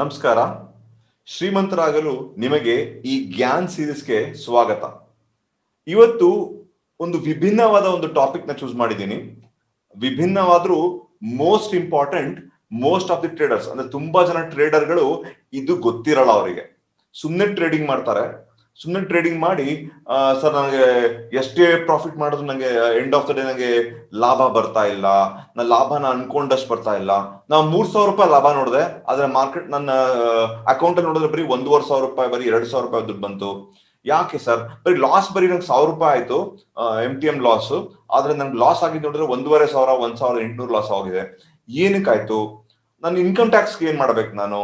ನಮಸ್ಕಾರ. ಶ್ರೀಮಂತರಾಗಲು ನಿಮಗೆ ಈ ಜ್ಞಾನ್ ಸೀರೀಸ್ಗೆ ಸ್ವಾಗತ. ಇವತ್ತು ಒಂದು ವಿಭಿನ್ನವಾದ ಒಂದು ಟಾಪಿಕ್ ನ ಚೂಸ್ ಮಾಡಿದ್ದೀನಿ. ವಿಭಿನ್ನವಾದ್ರೂ most important, most of the traders ಅಂದ್ರೆ ತುಂಬಾ ಜನ ಟ್ರೇಡರ್ಗಳು ಇದು ಗೊತ್ತಿರಲ್ಲ. ಅವರಿಗೆ ಸುಮ್ಮನೆ ಟ್ರೇಡಿಂಗ್ ಮಾಡ್ತಾರೆ. ಸುಮ್ಮನೆ ಟ್ರೇಡಿಂಗ್ ಮಾಡಿ ಸರ್ ನನಗೆ ಎಷ್ಟೇ ಪ್ರಾಫಿಟ್ ಮಾಡಿದ್ರು ನನಗೆ ಎಂಡ್ ಆಫ್ ದ ಡೇ ನನಗೆ ಲಾಭ ಬರ್ತಾ ಇಲ್ಲ, ನನ್ನ ಲಾಭನ ಅನ್ಕೊಂಡಷ್ಟು ಬರ್ತಾ ಇಲ್ಲ. ನಾವು 3,000 ರೂಪಾಯಿ ಲಾಭ ನೋಡಿದೆ, ಆದ್ರೆ ಮಾರ್ಕೆಟ್ ನನ್ನ ಅಕೌಂಟ್ ಅಲ್ಲಿ ನೋಡಿದ್ರೆ ಬರೀ 1,500 ರೂಪಾಯಿ, ಬರೀ 2,000 ರೂಪಾಯಿ ದುಡ್ಡು ಬಂತು. ಯಾಕೆ ಸರ್? ಬರೀ ಲಾಸ್ ಬರೀ ನಂಗೆ 1,000 ರೂಪಾಯಿ ಆಯ್ತು, MTM ಲಾಸ್. ಆದ್ರೆ ನನ್ಗೆ ಲಾಸ್ ಆಗಿದ್ದು ನೋಡಿದ್ರೆ 1,500, 1,800 ಲಾಸ್ ಆಗಿದೆ. ಏನಕ್ಕಾಯ್ತು? ನನ್ನ ಇನ್ಕಮ್ ಟ್ಯಾಕ್ಸ್ಗೆ ಏನ್ ಮಾಡ್ಬೇಕು ನಾನು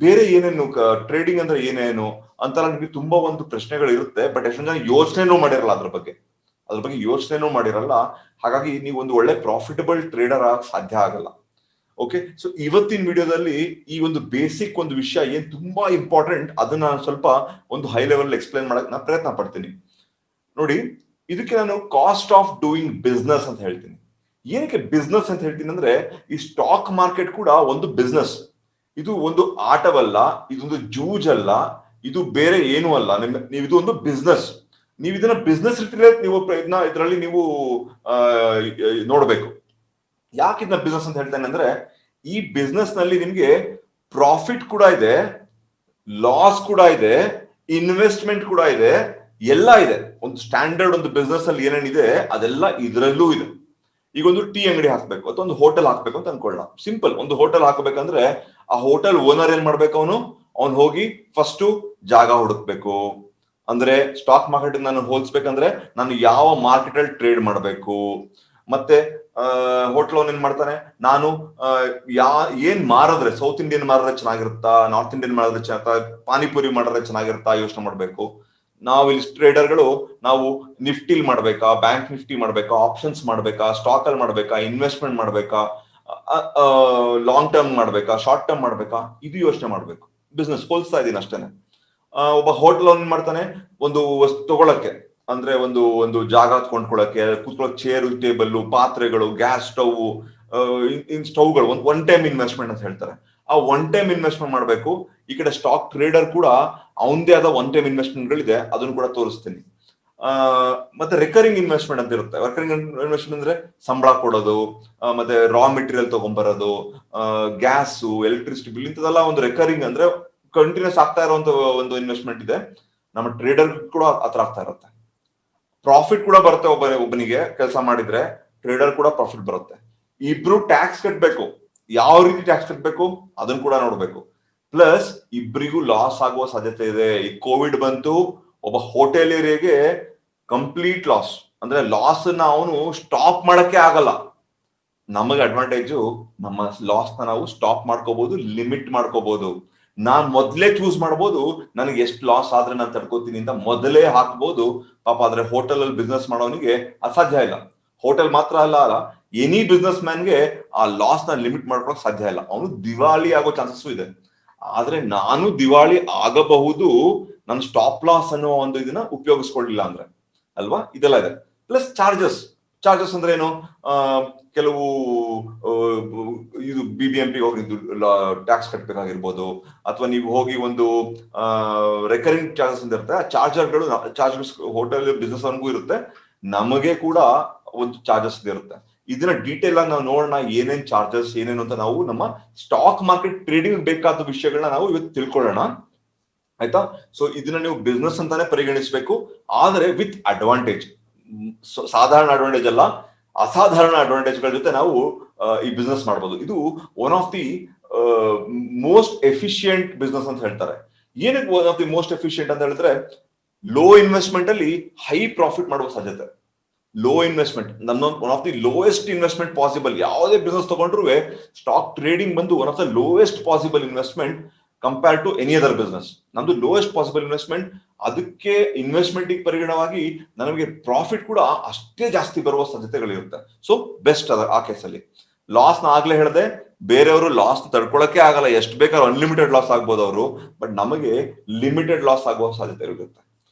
ಬೇರೆ ಏನೇನು ಟ್ರೇಡಿಂಗ್ ಅಂದ್ರೆ ಏನೇನು ಅಂತ ನಿಮಗೆ ತುಂಬಾ ಒಂದು ಪ್ರಶ್ನೆಗಳು ಇರುತ್ತೆ. ಬಟ್ ಎಷ್ಟೊಂದು ಜನ ಯೋಚನೆನೂ ಮಾಡಿರಲ್ಲ ಅದ್ರ ಬಗ್ಗೆ ಯೋಚನೆನೂ ಮಾಡಿರಲ್ಲ. ಹಾಗಾಗಿ ನೀವು ಒಂದು ಒಳ್ಳೆ ಪ್ರಾಫಿಟಬಲ್ ಟ್ರೇಡರ್ ಆಗಕ್ಕೆ ಸಾಧ್ಯ ಆಗಲ್ಲ. ಓಕೆ, ಸೊ ಇವತ್ತಿನ ವಿಡಿಯೋದಲ್ಲಿ ಈ ಒಂದು ಬೇಸಿಕ್ ಒಂದು ವಿಷಯ ಏನ್ ತುಂಬಾ ಇಂಪಾರ್ಟೆಂಟ್, ಅದನ್ನ ನಾನು ಸ್ವಲ್ಪ ಒಂದು ಹೈ ಲೆವೆಲ್ ಎಕ್ಸ್ಪ್ಲೈನ್ ಮಾಡಕ್ ನಾನು ಪ್ರಯತ್ನ ಪಡ್ತೀನಿ. ನೋಡಿ, ಇದಕ್ಕೆ ನಾನು ಕಾಸ್ಟ್ ಆಫ್ ಡೂಯಿಂಗ್ ಬಿಸ್ನೆಸ್ ಅಂತ ಹೇಳ್ತೀನಿ. ಏನಕ್ಕೆ ಬಿಸ್ನೆಸ್ ಅಂತ ಹೇಳ್ತೀನಿ ಅಂದ್ರೆ, ಈ ಸ್ಟಾಕ್ ಮಾರ್ಕೆಟ್ ಕೂಡ ಒಂದು ಬಿಸ್ನೆಸ್. ಇದು ಒಂದು ಆಟವಲ್ಲ, ಇದೊಂದು ಜೂಜಲ್ಲ, ಇದು ಬೇರೆ ಏನೂ ಅಲ್ಲ. ನೀವು ಇದು ಒಂದು ಬಿಸ್ನೆಸ್. ನೀವು ಇದನ್ನ ಬಿಸ್ನೆಸ್ ರೀತಿಯಲ್ಲಿ ನೀವು ಇದರಲ್ಲಿ ನೀವು ನೋಡ್ಬೇಕು. ಯಾಕೆ ಇದನ್ನ ಬಿಸ್ನೆಸ್ ಅಂತ ಹೇಳ್ತೇನೆ ಅಂದ್ರೆ, ಈ ಬಿಸ್ನೆಸ್ ನಲ್ಲಿ ನಿಮ್ಗೆ ಪ್ರಾಫಿಟ್ ಕೂಡ ಇದೆ, ಲಾಸ್ ಕೂಡ ಇದೆ, ಇನ್ವೆಸ್ಟ್ಮೆಂಟ್ ಕೂಡ ಇದೆ, ಎಲ್ಲ ಇದೆ. ಒಂದು ಸ್ಟ್ಯಾಂಡರ್ಡ್ ಒಂದು ಬಿಸ್ನೆಸ್ ಅಲ್ಲಿ ಏನೇನಿದೆ ಅದೆಲ್ಲ ಇದರಲ್ಲೂ ಇದೆ. ಈಗ ಒಂದು ಟೀ ಅಂಗಡಿ ಹಾಕ್ಬೇಕು ಅಥವಾ ಒಂದು ಹೋಟೆಲ್ ಹಾಕ್ಬೇಕು ಅಂತ ಅನ್ಕೊಳ್ಳೋಣ. ಸಿಂಪಲ್, ಒಂದು ಹೋಟೆಲ್ ಹಾಕಬೇಕಂದ್ರೆ ಆ ಹೋಟೆಲ್ ಓನರ್ ಏನ್ ಮಾಡ್ಬೇಕು? ಅವನು ಹೋಗಿ ಫಸ್ಟ್ ಜಾಗ ಹುಡುಕ್ಬೇಕು. ಅಂದ್ರೆ ಸ್ಟಾಕ್ ಮಾರ್ಕೆಟ್ ನಾನು ಹೋಲಿಸ್ಬೇಕಂದ್ರೆ ನಾನು ಯಾವ ಮಾರ್ಕೆಟ್ ಅಲ್ಲಿ ಟ್ರೇಡ್ ಮಾಡಬೇಕು. ಮತ್ತೆ ಹೋಟೆಲ್ ಅವನ್ ಏನ್ ಮಾಡ್ತಾನೆ, ನಾನು ಏನ್ ಮಾರಿದ್ರೆ, ಸೌತ್ ಇಂಡಿಯನ್ ಮಾರಿದ್ರೆ ಚೆನ್ನಾಗಿರುತ್ತಾ, ನಾರ್ತ್ ಇಂಡಿಯನ್ ಮಾರಿದ್ರೆ ಚೆನ್ನಾಗಿರುತ್ತಾ, ಪಾನಿಪುರಿ ಮಾಡಿದ್ರೆ ಚೆನ್ನಾಗಿರುತ್ತಾ ಯೋಚನೆ ಮಾಡ್ಬೇಕು. ನಾವು ಇಲ್ಲಿ ಟ್ರೇಡರ್ಗಳು ನಾವು ನಿಫ್ಟಿಲ್ ಮಾಡ್ಬೇಕಾ, ಬ್ಯಾಂಕ್ ನಿಫ್ಟಿ ಮಾಡ್ಬೇಕಾ, ಆಪ್ಷನ್ಸ್ ಮಾಡ್ಬೇಕಾ, ಸ್ಟಾಕ್ ಅಲ್ಲಿ ಮಾಡ್ಬೇಕಾ, ಇನ್ವೆಸ್ಟ್ಮೆಂಟ್ ಮಾಡ್ಬೇಕಾ, ಲಾಂಗ್ ಟರ್ಮ್ ಮಾಡ್ಬೇಕಾ, ಶಾರ್ಟ್ ಟರ್ಮ್ ಮಾಡ್ಬೇಕಾ, ಇದು ಯೋಚನೆ ಮಾಡ್ಬೇಕು. ಬಿಸ್ನೆಸ್ ಹೋಲಿಸ್ತಾ ಇದೀನಿ ಅಷ್ಟೇನೆ. ಒಬ್ಬ ಹೋಟೆಲ್ ಅವ್ನು ಮಾಡ್ತಾನೆ, ಒಂದು ವಸ್ತು ತಗೊಳಕ್ಕೆ ಅಂದ್ರೆ ಒಂದು ಜಾಗ ಕೊಂಡ್ಕೊಳಕ್ಕೆ, ಕೂತ್ಕೊಳ್ಳೋಕೆ ಚೇರು, ಟೇಬಲ್, ಪಾತ್ರೆಗಳು, ಗ್ಯಾಸ್ ಸ್ಟವ್, ಸ್ಟವ್ಗಳು, ಒನ್ ಟೈಮ್ ಇನ್ವೆಸ್ಟ್ಮೆಂಟ್ ಅಂತ ಹೇಳ್ತಾರೆ. ಆ ಒನ್ ಟೈಮ್ ಇನ್ವೆಸ್ಟ್ಮೆಂಟ್ ಮಾಡ್ಬೇಕು. ಈ ಕಡೆ ಸ್ಟಾಕ್ ಟ್ರೇಡರ್ ಕೂಡ ಅವನದೇ ಆದ ಒನ್ ಟೈಮ್ ಇನ್ವೆಸ್ಟ್ಮೆಂಟ್ ಗಳಿದೆ, ಅದನ್ನು ಕೂಡ ತೋರಿಸ್ತೀನಿ. ಮತ್ತೆ ರೆಕರಿಂಗ್ ಇನ್ವೆಸ್ಟ್ಮೆಂಟ್ ಅಂತ ಇರುತ್ತೆ. ರೆಕರಿಂಗ್ ಇನ್ವೆಸ್ಟ್ಮೆಂಟ್ ಅಂದ್ರೆ ಸಂಬಳ ಕೊಡೋದು, ಮತ್ತೆ ರಾ ಮೆಟೀರಿಯಲ್ ತಗೊಂಡ್ಬರೋದು, ಗ್ಯಾಸ್, ಎಲೆಕ್ಟ್ರಿಸಿಟಿ ಬಿಲ್, ಇಂಥದೆಲ್ಲ ಒಂದು ರೆಕರಿಂಗ್ ಅಂದ್ರೆ ಕಂಟಿನ್ಯೂಸ್ ಆಗ್ತಾ ಇರುವಂತ ಒಂದು ಇನ್ವೆಸ್ಟ್ಮೆಂಟ್ ಇದೆ. ನಮ್ಮ ಟ್ರೇಡರ್ ಕೂಡ ಆತರ ಆಗ್ತಾ ಇರುತ್ತೆ. ಪ್ರಾಫಿಟ್ ಕೂಡ ಬರುತ್ತೆ. ಒಬ್ಬನಿಗೆ ಕೆಲಸ ಮಾಡಿದ್ರೆ ಟ್ರೇಡರ್ ಕೂಡ ಪ್ರಾಫಿಟ್ ಬರುತ್ತೆ. ಇಬ್ರು ಟ್ಯಾಕ್ಸ್ ಕಟ್ಬೇಕು. ಯಾವ ರೀತಿ ಟ್ಯಾಕ್ಸ್ ಕಟ್ಬೇಕು ಅದನ್ನ ಕೂಡ ನೋಡ್ಬೇಕು. ಪ್ಲಸ್ ಇಬ್ಬರಿಗೂ ಲಾಸ್ ಆಗುವ ಸಾಧ್ಯತೆ ಇದೆ. ಈ ಕೋವಿಡ್ ಬಂತು, ಒಬ್ಬ ಹೋಟೆಲಿಯರಿಗೆ ಕಂಪ್ಲೀಟ್ ಲಾಸ್. ಅಂದ್ರೆ ಲಾಸ್ ನ ಅವನು ಸ್ಟಾಪ್ ಮಾಡಕ್ಕೆ ಆಗಲ್ಲ. ನಮಗೆ ಅಡ್ವಾಂಟೇಜು, ನಮ್ಮ ಲಾಸ್ ನ ನಾವು ಸ್ಟಾಪ್ ಮಾಡ್ಕೋಬಹುದು, ಲಿಮಿಟ್ ಮಾಡ್ಕೋಬಹುದು. ನಾನ್ ಮೊದ್ಲೇ ಚೂಸ್ ಮಾಡ್ಬೋದು, ನನಗೆ ಎಷ್ಟು ಲಾಸ್ ಆದ್ರೆ ನಾನು ತಡ್ಕೋತೀನಿ ಅಂತ ಮೊದಲೇ ಹಾಕ್ಬೋದು. ಪಾಪ ಆದ್ರೆ ಹೋಟೆಲ್ ಅಲ್ಲಿ ಬಿಸ್ನೆಸ್ ಮಾಡೋನಿಗೆ ಅಸಾಧ್ಯ ಇಲ್ಲ. ಹೋಟೆಲ್ ಮಾತ್ರ ಅಲ್ಲ, ಎನಿ ಬಿಸ್ನೆಸ್ ಮ್ಯಾನ್ಗೆ ಆ ಲಾಸ್ ನ ಲಿಮಿಟ್ ಮಾಡ್ಕೊಳಕ್ ಸಾಧ್ಯ ಇಲ್ಲ. ಅವನು ದಿವಾಳಿ ಆಗೋ ಚಾನ್ಸಸ್ ಇದೆ. ಆದ್ರೆ ನಾನು ದಿವಾಳಿ ಆಗಬಹುದು, ನನ್ನ ಸ್ಟಾಪ್ ಲಾಸ್ ಅನ್ನೋ ಒಂದು ಇದನ್ನ ಉಪಯೋಗಿಸ್ಕೊಳ್ಳಿಲ್ಲ ಅಂದ್ರೆ ಅಲ್ವಾ. ಇದೆಲ್ಲ ಇದೆ. ಪ್ಲಸ್ ಚಾರ್ಜಸ್ ಅಂದ್ರೆ ಏನು? ಕೆಲವು ಇದು BBMP ಹೋಗಿ ಟ್ಯಾಕ್ಸ್ ಕಟ್ಬೇಕಾಗಿರ್ಬೋದು, ಅಥವಾ ನೀವು ಹೋಗಿ ಒಂದು ರೆಕರಿಂಗ್ ಚಾರ್ಜಸ್ ಅಂತ ಇರುತ್ತೆ. ಆ ಚಾರ್ಜಸ್ ಹೋಟೆಲ್ ಬಿಸ್ನೆಸ್ ಅವನಿಗೂ ಇರುತ್ತೆ, ನಮಗೆ ಕೂಡ ಒಂದು ಚಾರ್ಜಸ್ ಇರುತ್ತೆ. ಇದನ್ನ ಡೀಟೇಲ್ ಆಗಿ ನಾವು ನೋಡೋಣ, ಏನೇನ್ ಚಾರ್ಜಸ್ ಏನೇನು ಅಂತ. ನಾವು ನಮ್ಮ ಸ್ಟಾಕ್ ಮಾರ್ಕೆಟ್ ಟ್ರೇಡಿಂಗ್ ಬೇಕಾದ ವಿಷಯಗಳನ್ನ ನಾವು ಇವತ್ತು ತಿಳ್ಕೊಳ್ಳೋಣ, ಆಯ್ತಾ? ಸೊ ಇದನ್ನ ನೀವು ಬಿಸ್ನೆಸ್ ಅಂತಾನೆ ಪರಿಗಣಿಸಬೇಕು, ಆದ್ರೆ ವಿತ್ ಅಡ್ವಾಂಟೇಜ್. ಸಾಧಾರಣ ಅಡ್ವಾಂಟೇಜ್ ಅಲ್ಲ, ಅಸಾಧಾರಣ ಅಡ್ವಾಂಟೇಜ್ ಗಳ ಜೊತೆ ನಾವು ಈ ಬಿಸ್ನೆಸ್ ಮಾಡಬಹುದು. ಇದು one of the most efficient business ಅಂತ ಹೇಳ್ತಾರೆ. ಏನಕ್ಕೆ one of the most efficient ಅಂತ ಹೇಳಿದ್ರೆ, ಲೋ ಇನ್ವೆಸ್ಟ್ಮೆಂಟ್ ಅಲ್ಲಿ ಹೈ ಪ್ರಾಫಿಟ್ ಮಾಡುವ ಸಾಧ್ಯತೆ. Low investment, one of the lowest investment possible. ಯಾವುದೇ ಬಿಸ್ನೆಸ್ ತಗೊಂಡ್ರು ಸ್ಟಾಕ್ ಟ್ರೇಡಿಂಗ್ ಬಂದು one of the lowest possible investment compare to any other business. ನಮ್ದು lowest possible investment. ಅದಕ್ಕೆ ಇನ್ವೆಸ್ಟ್ಮೆಂಟ್ ಪರಿಗಣವಾಗಿ ನಮಗೆ ಪ್ರಾಫಿಟ್ ಕೂಡ ಅಷ್ಟೇ ಜಾಸ್ತಿ ಬರುವ ಸಾಧ್ಯತೆಗಳಿರುತ್ತೆ. ಸೊ ಬೆಸ್ಟ್ ಅದ ಆ ಕೇಸಲ್ಲಿ. ಲಾಸ್ ನ ಆಗ್ಲೇ ಹೇಳಿದೆ, ಬೇರೆಯವರು ಲಾಸ್ ತಡ್ಕೊಳಕ್ಕೆ ಆಗಲ್ಲ. ಎಷ್ಟು ಬೇಕಾದ್ರೂ ಅನ್ಲಿಮಿಟೆಡ್ ಲಾಸ್ ಆಗ್ಬೋದು ಅವರು, ಬಟ್ ನಮಗೆ ಲಿಮಿಟೆಡ್ ಲಾಸ್ ಆಗುವ ಸಾಧ್ಯತೆ ಇರುತ್ತೆ.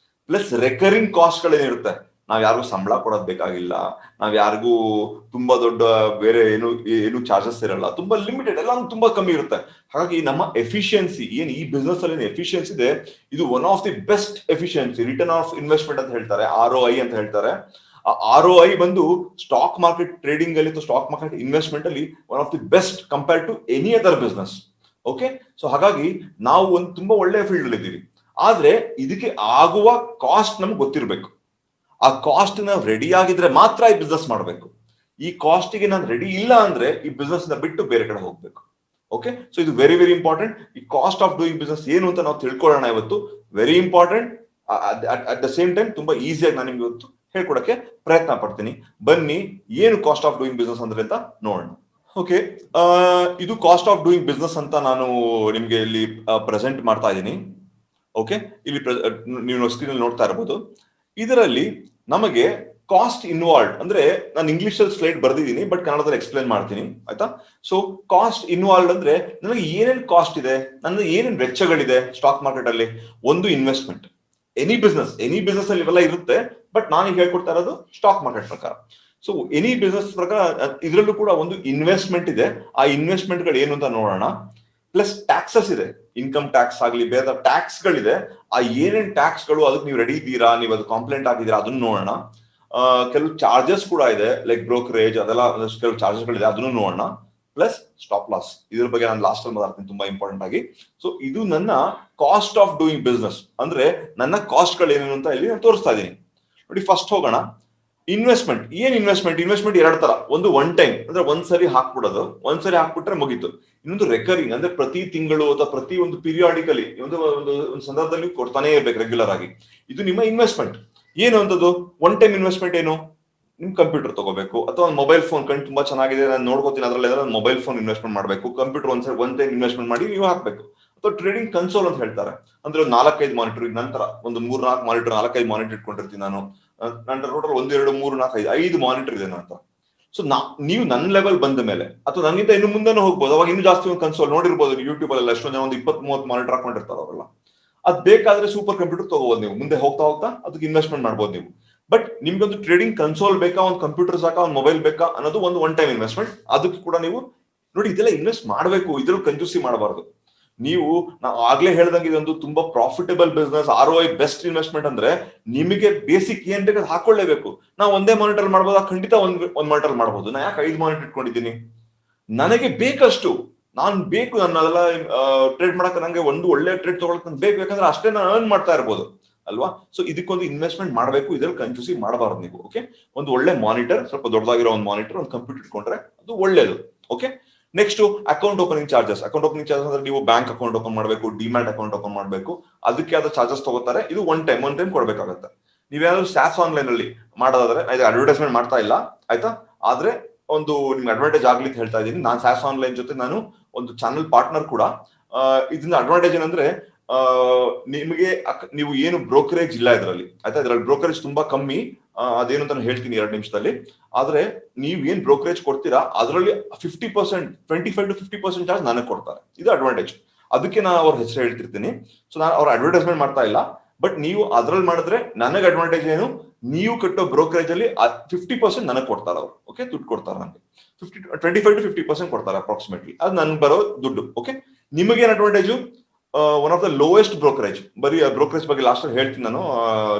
ಪ್ಲಸ್ ರೆಕರಿಂಗ್ ಕಾಸ್ಟ್ ಗಳೇನಿರುತ್ತೆ, ನಾವ್ ಯಾರಿಗೂ ಸಂಬಳ ಕೊಡೋದ್ ಬೇಕಾಗಿಲ್ಲ, ನಾವ್ ಯಾರಿಗೂ ತುಂಬಾ ದೊಡ್ಡ ಬೇರೆ ಏನು ಚಾರ್ಜಸ್ ಇರಲ್ಲ, ತುಂಬಾ ಲಿಮಿಟೆಡ್, ಎಲ್ಲ ತುಂಬಾ ಕಮ್ಮಿ ಇರುತ್ತೆ. ಹಾಗಾಗಿ ನಮ್ಮ ಎಫಿಷಿಯನ್ಸಿ ಏನ್ ಈ ಬಿಸ್ನೆಸ್ ಅಲ್ಲಿ ಎಫಿಷಿಯನ್ಸಿ ಇದೆ, ಇದು one of the best efficiency. Return of investment ಅಂತ ಹೇಳ್ತಾರೆ, ROI ಅಂತ ಹೇಳ್ತಾರೆ. ROI ಬಂದು ಸ್ಟಾಕ್ ಮಾರ್ಕೆಟ್ ಟ್ರೇಡಿಂಗ್ ಅಲ್ಲಿ ಅಥವಾ ಸ್ಟಾಕ್ ಮಾರ್ಕೆಟ್ ಇನ್ವೆಸ್ಟ್ಮೆಂಟ್ ಅಲ್ಲಿ one of the best compare to any other business. Okay, so ಹಾಗಾಗಿ ನಾವು ಒಂದು ತುಂಬಾ ಒಳ್ಳೆಯ ಫೀಲ್ಡ್ ಅಲ್ಲಿ ಇದ್ದೀವಿ. ಆದ್ರೆ ಇದಕ್ಕೆ ಆಗುವ ಕಾಸ್ಟ್ ನಮ್ಗೆ ಗೊತ್ತಿರಬೇಕು. ಆ ಕಾಸ್ಟ್ ನಾವು ರೆಡಿ ಆಗಿದ್ರೆ ಮಾತ್ರ ಈ ಬಿಸ್ನೆಸ್ ಮಾಡಬೇಕು. ಈ ಕಾಸ್ಟ್ಗೆ ನಾನು ರೆಡಿ ಇಲ್ಲ ಅಂದ್ರೆ ಈ ಬಿಸ್ನೆಸ್ ನ ಬಿಟ್ಟು ಬೇರೆ ಕಡೆ ಹೋಗ್ಬೇಕು. ಓಕೆ, ಸೊ ಇದು ವೆರಿ ವೆರಿ ಇಂಪಾರ್ಟೆಂಟ್. ಈ ಕಾಸ್ಟ್ ಆಫ್ ಡೂಯಿಂಗ್ ಬಿಸ್ನೆಸ್ ಏನು ಅಂತ ನಾವು ತಿಳ್ಕೊಳ್ಳೋಣ ಇವತ್ತು. Very important. At the same time ತುಂಬಾ ಈಸಿಯಾಗಿ ನಾನು ನಿಮ್ಗೆ ಇವತ್ತು ಹೇಳ್ಕೊಡಕ್ಕೆ ಪ್ರಯತ್ನ ಪಡ್ತೀನಿ. ಬನ್ನಿ, ಏನು ಕಾಸ್ಟ್ ಆಫ್ ಡೂಯಿಂಗ್ ಬಿಸ್ನೆಸ್ ಅಂದ್ರೆ ಅಂತ ನೋಡೋಣ. ಓಕೆ, ಇದು ಕಾಸ್ಟ್ ಆಫ್ ಡೂಯಿಂಗ್ ಬಿಸ್ನೆಸ್ ಅಂತ ನಾನು ನಿಮ್ಗೆ ಇಲ್ಲಿ ಪ್ರೆಸೆಂಟ್ ಮಾಡ್ತಾ ಇದ್ದೀನಿ. ಓಕೆ, ಇಲ್ಲಿ ನೀವು ಸ್ಕ್ರೀನ್ ಅಲ್ಲಿ ನೋಡ್ತಾ ಇರಬಹುದು. ಇದರಲ್ಲಿ ನಮಗೆ ಕಾಸ್ಟ್ ಇನ್ವಾಲ್ವ್ ಅಂದ್ರೆ, ನಾನು ಇಂಗ್ಲಿಷ್ ಅಲ್ಲಿ ಸ್ಲೈಡ್ ಬರ್ದಿದ್ದೀನಿ, ಬಟ್ ಕನ್ನಡದಲ್ಲಿ ಎಕ್ಸ್ಪ್ಲೇನ್ ಮಾಡ್ತೀನಿ, ಆಯ್ತಾ? ಸೊ ಕಾಸ್ಟ್ ಇನ್ವಾಲ್ವ್ ಅಂದ್ರೆ ನನಗೆ ಏನೇನ್ ಕಾಸ್ಟ್ ಇದೆ, ನನ್ನ ಏನೇನ್ ವೆಚ್ಚಗಳಿದೆ ಸ್ಟಾಕ್ ಮಾರ್ಕೆಟ್ ಅಲ್ಲಿ. ಒಂದು ಇನ್ವೆಸ್ಟ್ಮೆಂಟ್, ಎನಿ ಬಿಸ್ನೆಸ್ ಅಲ್ಲಿ ಇವೆಲ್ಲ ಇರುತ್ತೆ, ಬಟ್ ನಾನೀಗ ಹೇಳ್ಕೊಡ್ತಾ ಇರೋದು ಸ್ಟಾಕ್ ಮಾರ್ಕೆಟ್ ಪ್ರಕಾರ. ಸೊ ಎನಿ ಬಿಸ್ನೆಸ್ ಪ್ರಕಾರ ಇದರಲ್ಲೂ ಕೂಡ ಒಂದು ಇನ್ವೆಸ್ಟ್ಮೆಂಟ್ ಇದೆ. ಆ ಇನ್ವೆಸ್ಟ್ಮೆಂಟ್ ಗಳು ಏನು ಅಂತ ನೋಡೋಣ. ಪ್ಲಸ್ ಟ್ಯಾಕ್ಸಸ್ ಇದೆ, ಇನ್ಕಮ್ ಟ್ಯಾಕ್ಸ್ ಆಗ್ಲಿ, ಬೇರೆ ಟ್ಯಾಕ್ಸ್ ಗಳಿದೆ. ಆ ಏನೇನ್ ಟ್ಯಾಕ್ಸ್ ಗಳು, ಅದಕ್ಕೆ ನೀವು ರೆಡಿ ಇದ್ದೀರಾ, ನೀವು ಅದು ಕಾಂಪ್ಲೇಂಟ್ ಆಗಿದ್ದೀರಾ, ಅದನ್ನ ನೋಡೋಣ. ಕೆಲವು ಚಾರ್ಜಸ್ ಕೂಡ ಇದೆ, ಲೈಕ್ ಬ್ರೋಕರೇಜ್, ಅದೆಲ್ಲ ಕೆಲವು ಚಾರ್ಜಸ್ ಗಳಿದೆ, ಅದನ್ನು ನೋಡೋಣ. ಪ್ಲಸ್ ಸ್ಟಾಪ್ ಲಾಸ್, ಇದ್ರ ಬಗ್ಗೆ ನಾನು ಲಾಸ್ಟ್ ಅಲ್ಲಿ ಮಾತಾಡ್ತೀನಿ ತುಂಬಾ ಇಂಪಾರ್ಟೆಂಟ್ ಆಗಿ. ಸೊ ಇದು ನನ್ನ ಕಾಸ್ಟ್ ಆಫ್ ಡೂಯಿಂಗ್ ಬಿಸ್ನೆಸ್, ಅಂದ್ರೆ ನನ್ನ ಕಾಸ್ಟ್ ಗಳು ಏನೇನು ಅಂತ ಇಲ್ಲಿ ನಾನು ತೋರಿಸ್ತಾ ಇದ್ದೀನಿ. ನೋಡಿ, ಫಸ್ಟ್ ಹೋಗೋಣ. ಇನ್ವೆಸ್ಟ್ಮೆಂಟ್. ಇನ್ವೆಸ್ಟ್ಮೆಂಟ್ ಎರಡು ತರ. ಒಂದು ಒನ್ ಟೈಮ್ ಅಂದ್ರೆ ಒಂದ್ಸರಿ ಹಾಕ್ಬಿಡೋದು, ಒಂದ್ಸರಿ ಹಾಕ್ಬಿಟ್ರೆ ಮುಗೀತು. ಇನ್ನೊಂದು ರೆಕರಿಂಗ್ ಅಂದ್ರೆ ಪ್ರತಿ ತಿಂಗಳು ಅಥವಾ ಪ್ರತಿ ಒಂದು ಪೀರಿಯಾಡಿಕಲಿ ಒಂದು ಸಂದರ್ಭದಲ್ಲಿ ಕೊಡ್ತಾನೆ ಇರ್ಬೇಕು ರೆಗ್ಯುಲರ್ ಆಗಿ. ಇದು ನಿಮ್ಮ ಇನ್ವೆಸ್ಟ್ಮೆಂಟ್. ಏನು ಅಂತದ್ದು ಒನ್ ಟೈಮ್ ಇನ್ವೆಸ್ಟ್ಮೆಂಟ್ ಏನು? ನಿಮ್ ಕಂಪ್ಯೂಟರ್ ತಗೋಬೇಕು, ಅಥವಾ ಒಂದು ಮೊಬೈಲ್ ಫೋನ್ ಕಣ್ಣು ತುಂಬಾ ಚೆನ್ನಾಗಿದೆ, ನಾನು ನೋಡ್ಕೋತೀನಿ ಅದರಲ್ಲಿ ಮೊಬೈಲ್ ಫೋನ್ ಇನ್ವೆಸ್ಟ್ಮೆಂಟ್ ಮಾಡಬೇಕು. ಕಂಪ್ಯೂಟರ್ ಒನ್ ಟೈಮ್ ಇನ್ವೆಸ್ಟ್ಮೆಂಟ್ ಮಾಡಿ ನೀವು ಹಾಕ್ಬೇಕು. ಅಥವಾ ಟ್ರೇಡಿಂಗ್ ಕನ್ಸೋಲ್ ಅಂತ ಹೇಳ್ತಾರೆ, ಅಂದ್ರೆ ಒಂದು 4-5 ಮಾನಿಟರ್, ನಂತರ ಒಂದು 3-4 ಮಾನಿಟರ್, 4-5 ಮಾನಿಟರ್ ಇಟ್ಕೊಂಡಿರ್ತೀನಿ ನಾನು. ನನ್ನ ಟೋಟಲ್ 1, 2, 3, 4, 5 ಮಾನಿಟರ್ ಇದೆ ನನ್ನ. ಸೊ ನೀವು ನನ್ನ ಲೆವೆಲ್ ಬಂದ ಮೇಲೆ, ಅಥವಾ ನನಗಿಂತ ಇನ್ನು ಮುಂದೆನೂ ಹೋಗ್ಬೋದು, ಅವಾಗ ಇನ್ನೂ ಜಾಸ್ತಿ ಒಂದು ಕನ್ಸೋಲ್ ನೋಡಿರ್ಬೋದು ಯೂಟ್ಯೂಬ್ ಅಲ್ಲಿ, ಎಷ್ಟೊಂದು ಜನ ಒಂದು 20-30 ಮಾನಿಟರ್ ಹಾಕೊಂಡಿರ್ತಾರೆ ಅವರೆಲ್ಲ. ಅದ್ ಬೇಕಾದ್ರೆ ಸೂಪರ್ ಕಂಪ್ಯೂಟರ್ ತಗೋಬಹುದು ನೀವು, ಮುಂದೆ ಹೋಗ್ತಾ ಅದಕ್ಕೆ ಇನ್ವೆಸ್ಟ್ಮೆಂಟ್ ಮಾಡ್ಬೋದು ನೀವು. ಬಟ್ ನಿಮ್ಗೊಂದು ಟ್ರೇಡಿಂಗ್ ಕನ್ಸೋಲ್ ಬೇಕಾ, ಒಂದು ಕಂಪ್ಯೂಟರ್ ಸಾಕಾ, ಒಂದು ಮೊಬೈಲ್ ಬೇಕಾ ಅನ್ನೋದು ಒಂದು ಒನ್ ಟೈಮ್ ಇನ್ವೆಸ್ಟ್ಮೆಂಟ್. ಅದಕ್ಕೆ ಕೂಡ ನೀವು ನೋಡಿ, ಇದೆಲ್ಲ ಇನ್ವೆಸ್ಟ್ ಮಾಡಬೇಕು, ಇದ್ರಲ್ಲಿ ಕಂಜೂಸಿ ಮಾಡಬಾರ್ದು ನೀವು. ನಾವು ಆಗ್ಲೇ ಹೇಳ್ದಂಗೆ ಇದೊಂದು ತುಂಬಾ profitable business, ROI best investment. ಅಂದ್ರೆ ನಿಮಗೆ ಬೇಸಿಕ್ ಏನ್ ಬೇಕಾದ್ರೆ ಹಾಕೊಳ್ಳೇಬೇಕು. ನಾವು ಒಂದೇ ಮಾನಿಟರ್ ಮಾಡ್ಬೋದಾ? ಖಂಡಿತ ಒಂದ್ ಮಾನಿಟರ್ ಮಾಡ್ಬೋದು. ನಾ ಯಾಕೆ 5 ಮಾನಿಟರ್ ಇಟ್ಕೊಂಡಿದ್ದೀನಿ? ನನಗೆ ಬೇಕಷ್ಟು, ನನ್ನೆಲ್ಲ ಟ್ರೇಡ್ ಮಾಡಕ್ಕೆ, ನಂಗೆ ಒಂದು ಒಳ್ಳೆ ಟ್ರೇಡ್ ತಗೊಳಕ್ ಬೇಕು, ಯಾಕಂದ್ರೆ ಅಷ್ಟೇ ನಾನು ಅರ್ನ್ ಮಾಡ್ತಾ ಇರ್ಬೋದು ಅಲ್ವಾ? ಸೊ ಇದಕ್ಕೊಂದು ಇನ್ವೆಸ್ಟ್ಮೆಂಟ್ ಮಾಡಬೇಕು, ಇದ್ರಲ್ಲಿ ಕಂಜೂಸಿ ಮಾಡಬಾರ್ದು ನೀವು. ಓಕೆ, ಒಂದು ಒಳ್ಳೆ ಮಾನಿಟರ್, ಸ್ವಲ್ಪ ದೊಡ್ಡದಾಗಿರೋ ಒಂದು ಮಾನಿಟರ್, ಒಂದು ಕಂಪ್ಯೂಟರ್ ಇಟ್ಕೊಂಡ್ರೆ ಅದು ಒಳ್ಳೇದು. Okay, next account opening charges. ಅಂದ್ರೆ ನೀವು ಬ್ಯಾಂಕ್ ಅಕೌಂಟ್ ಓಪನ್ ಮಾಡಬೇಕು, ಡಿಮ್ಯಾಟ್ ಅಕೌಂಟ್ ಓಪನ್ ಮಾಡಬೇಕು, ಅದಕ್ಕೆ ಯಾವ್ದು ಚಾರ್ಜಸ್ ತಗೋತಾರೆ. ಇದು ಒನ್ ಟೈಮ್ ಕೊಡ್ಬೇಕಾಗತ್ತೆ. ನೀವೇನಾದ್ರು ಸ್ಯಾಸ್ ಆನ್ಲೈನ್ ಅಲ್ಲಿ ಮಾಡೋದಾದ್ರೆ, ಅಡ್ವರ್ಟೈಸ್ಮೆಂಟ್ ಮಾಡ್ತಾ ಇಲ್ಲ, ಆಯ್ತಾ? ಆದ್ರೆ ಒಂದು ನಿಮ್ಗೆ ಅಡ್ವಾಂಟೇಜ್ ಆಗ್ಲಿ ಅಂತ ಹೇಳ್ತಾ ಇದ್ದೀನಿ. ನಾನು ಸ್ಯಾಸ್ ಆನ್ಲೈನ್ ಜೊತೆ ನಾನು ಒಂದು ಚಾನಲ್ ಪಾರ್ಟ್ನರ್ ಕೂಡ. ಇದರಿಂದ ಅಡ್ವಾಂಟೇಜ್ ಏನಂದ್ರೆ, ನಿಮಗೆ ನೀವು ಏನು ಬ್ರೋಕರೇಜ್ ಇಲ್ಲ ಇದರಲ್ಲಿ, ಆಯ್ತಾ? ಇದ್ರಲ್ಲಿ ಬ್ರೋಕರೇಜ್ ತುಂಬಾ ಕಮ್ಮಿ. ಅದೇನು ಅಂತ ಹೇಳ್ತೀನಿ 2 ನಿಮಿಷದಲ್ಲಿ. ಆದ್ರೆ ನೀವ್ ಏನ್ ಬ್ರೋಕರೇಜ್ ಕೊಡ್ತೀರಾ ಅದರಲ್ಲಿ 50%, 25 to 50% ಚಾರ್ಜ್ ನನಗೆ ಕೊಡ್ತಾರೆ. ಇದು ಅಡ್ವಾಂಟೇಜ್. ಅದಕ್ಕೆ ನಾನು ಅವ್ರ ಹೆಸರು ಹೇಳ್ತಿರ್ತೀನಿ. ಸೊ ನಾನು ಅವ್ರ ಅಡ್ವರ್ಟೈಸ್ಮೆಂಟ್ ಮಾಡ್ತಾ ಇಲ್ಲ, ಬಟ್ ನೀವು ಅದ್ರಲ್ಲಿ ಮಾಡಿದ್ರೆ ನನಗೆ ಅಡ್ವಾಂಟೇಜ್ ಏನು? ನೀವು ಕಟ್ಟೋ ಬ್ರೋಕರೇಜ್ ಅಲ್ಲಿ 50% ನನಗೆ ಕೊಡ್ತಾರೆ ಅವರು. ಓಕೆ, ದುಡ್ಡು ಕೊಡ್ತಾರೆ ನನಗೆ. 25 to 50% ಕೊಡ್ತಾರೆ ಅಪ್ರಾಕ್ಸಿಮೇಟ್ಲಿ. ಅದು ನನ್ಗೆ ಬರೋ ದುಡ್ಡು. ಓಕೆ, ನಿಮಗೇನ್ advantage? One of the lowest brokerage. ಬರೀ ಬ್ರೋಕರೇಜ್ ಬಗ್ಗೆ ಲಾಸ್ಟ್ ಅಲ್ಲಿ ಹೇಳ್ತೀನಿ ನಾನು,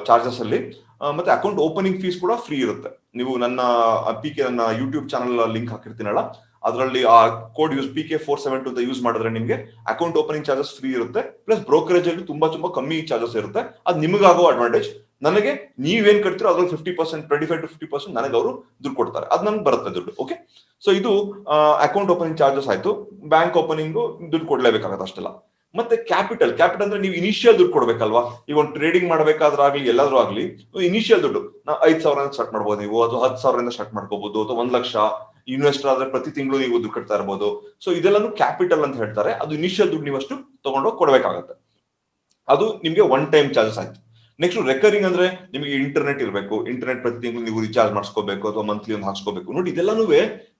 ಚಾರ್ಜಸ್ ಅಲ್ಲಿ. ಮತ್ತೆ ಅಕೌಂಟ್ ಓಪನಿಂಗ್ ಫೀಸ್ ಕೂಡ ಫ್ರೀ ಇರುತ್ತೆ. ನೀವು ನನ್ನ ನನ್ನ ಯೂಟ್ಯೂಬ್ ಚಾನಲ್ ಲಿಂಕ್ ಹಾಕಿರ್ತೀನಲ್ಲ, ಅದರಲ್ಲಿ ಆ ಕೋಡ್ PK472 ಅಂತ ಯೂಸ್ ಮಾಡಿದ್ರೆ ನಿಮಗೆ ಅಕೌಂಟ್ ಓಪನಿಂಗ್ ಚಾರ್ಜಸ್ ಫ್ರೀ ಇರುತ್ತೆ. ಪ್ಲಸ್ ಬ್ರೋಕರೇಜ್ ಅಲ್ಲಿ ತುಂಬಾ ಕಮ್ಮಿ ಚಾರ್ಜಸ್ ಇರುತ್ತೆ. ಅದು ನಿಮಗಾಗೋ ಅಡ್ವಾಂಟೇಜ್. ನನಗೆ ನೀವೇನ್ ಕಟ್ತೀರೋ ಅದ್ರಲ್ಲಿ 50%, 25 to 50% ನನಗೆ ಅವರು ದುಡ್ಡು ಕೊಡ್ತಾರೆ. ಅದು ನನ್ಗೆ ಬರುತ್ತೆ ದುಡ್ಡು. ಓಕೆ, ಸೊ ಇದು ಅಕೌಂಟ್ ಓಪನಿಂಗ್ ಚಾರ್ಜಸ್ ಆಯ್ತು. ಬ್ಯಾಂಕ್ ಓಪನಿಂಗ್ ದುಡ್ಡು ಕೊಡ್ಲೇಬೇಕಾಗತ್ತೆ ಅಷ್ಟೆಲ್ಲ. ಮತ್ತೆ ಕ್ಯಾಪಿಟಲ್ ಅಂದ್ರೆ ನೀವು ಇನಿಷಿಯಲ್ ದುಡ್ಡು ಕೊಡ್ಬೇಕಲ್ವಾ? ಈಗ ಒಂದು ಟ್ರೇಡಿಂಗ್ ಮಾಡ್ಬೇಕಾದ್ರಾಗ್ಲಿ, ಎಲ್ಲಾದ್ರೂ ಆಗ್ಲಿ, ಇನಿಷಿಯಲ್ ದುಡ್ಡು ನಾವು 5,000 ಸ್ಟಾರ್ಟ್ ಮಾಡ್ಬೋದು ನೀವು, ಅಥವಾ 10,000 ಸ್ಟಾರ್ಟ್ ಮಾಡ್ಕೋಬಹುದು, ಅಥವಾ 1 ಲಕ್ಷ ಇನ್ವೆಸ್ಟರ್ ಆದ್ರೆ ಪ್ರತಿ ತಿಂಗಳು ನೀವು ದುಡ್ಡು ಕಟ್ತಾ ಇರ್ಬೋದು. ಸೊ ಇದೆಲ್ಲಾನು ಕ್ಯಾಪಿಟಲ್ ಅಂತ ಹೇಳ್ತಾರೆ. ಅದು ಇನಿಷಿಯಲ್ ದುಡ್ಡು ನೀವು ಅಷ್ಟು ತಗೊಂಡೋಗಿ ಕೊಡ್ಬೇಕಾಗತ್ತೆ. ಅದು ನಿಮ್ಗೆ ಒನ್ ಟೈಮ್ ಚಾರ್ಜಸ್ ಆಯ್ತು. ನೆಕ್ಸ್ಟ್ ರೆಕರಿಂಗ್ ಅಂದ್ರೆ ನಿಮಗೆ ಇಂಟರ್ನೆಟ್ ಇರಬೇಕು. ಇಂಟರ್ನೆಟ್ ಪ್ರತಿ ತಿಂಗಳು ನೀವು ರಿಚಾರ್ಜ್ ಮಾಡಿಸ್ಕೋಬೇಕು, ಅಥವಾ ಮಂತ್ಲಿ ಒಂದು ಹಾಕ್ಸ್ಕೋಬೇಕು. ನೋಡಿ, ಇದೆಲ್ಲಾನು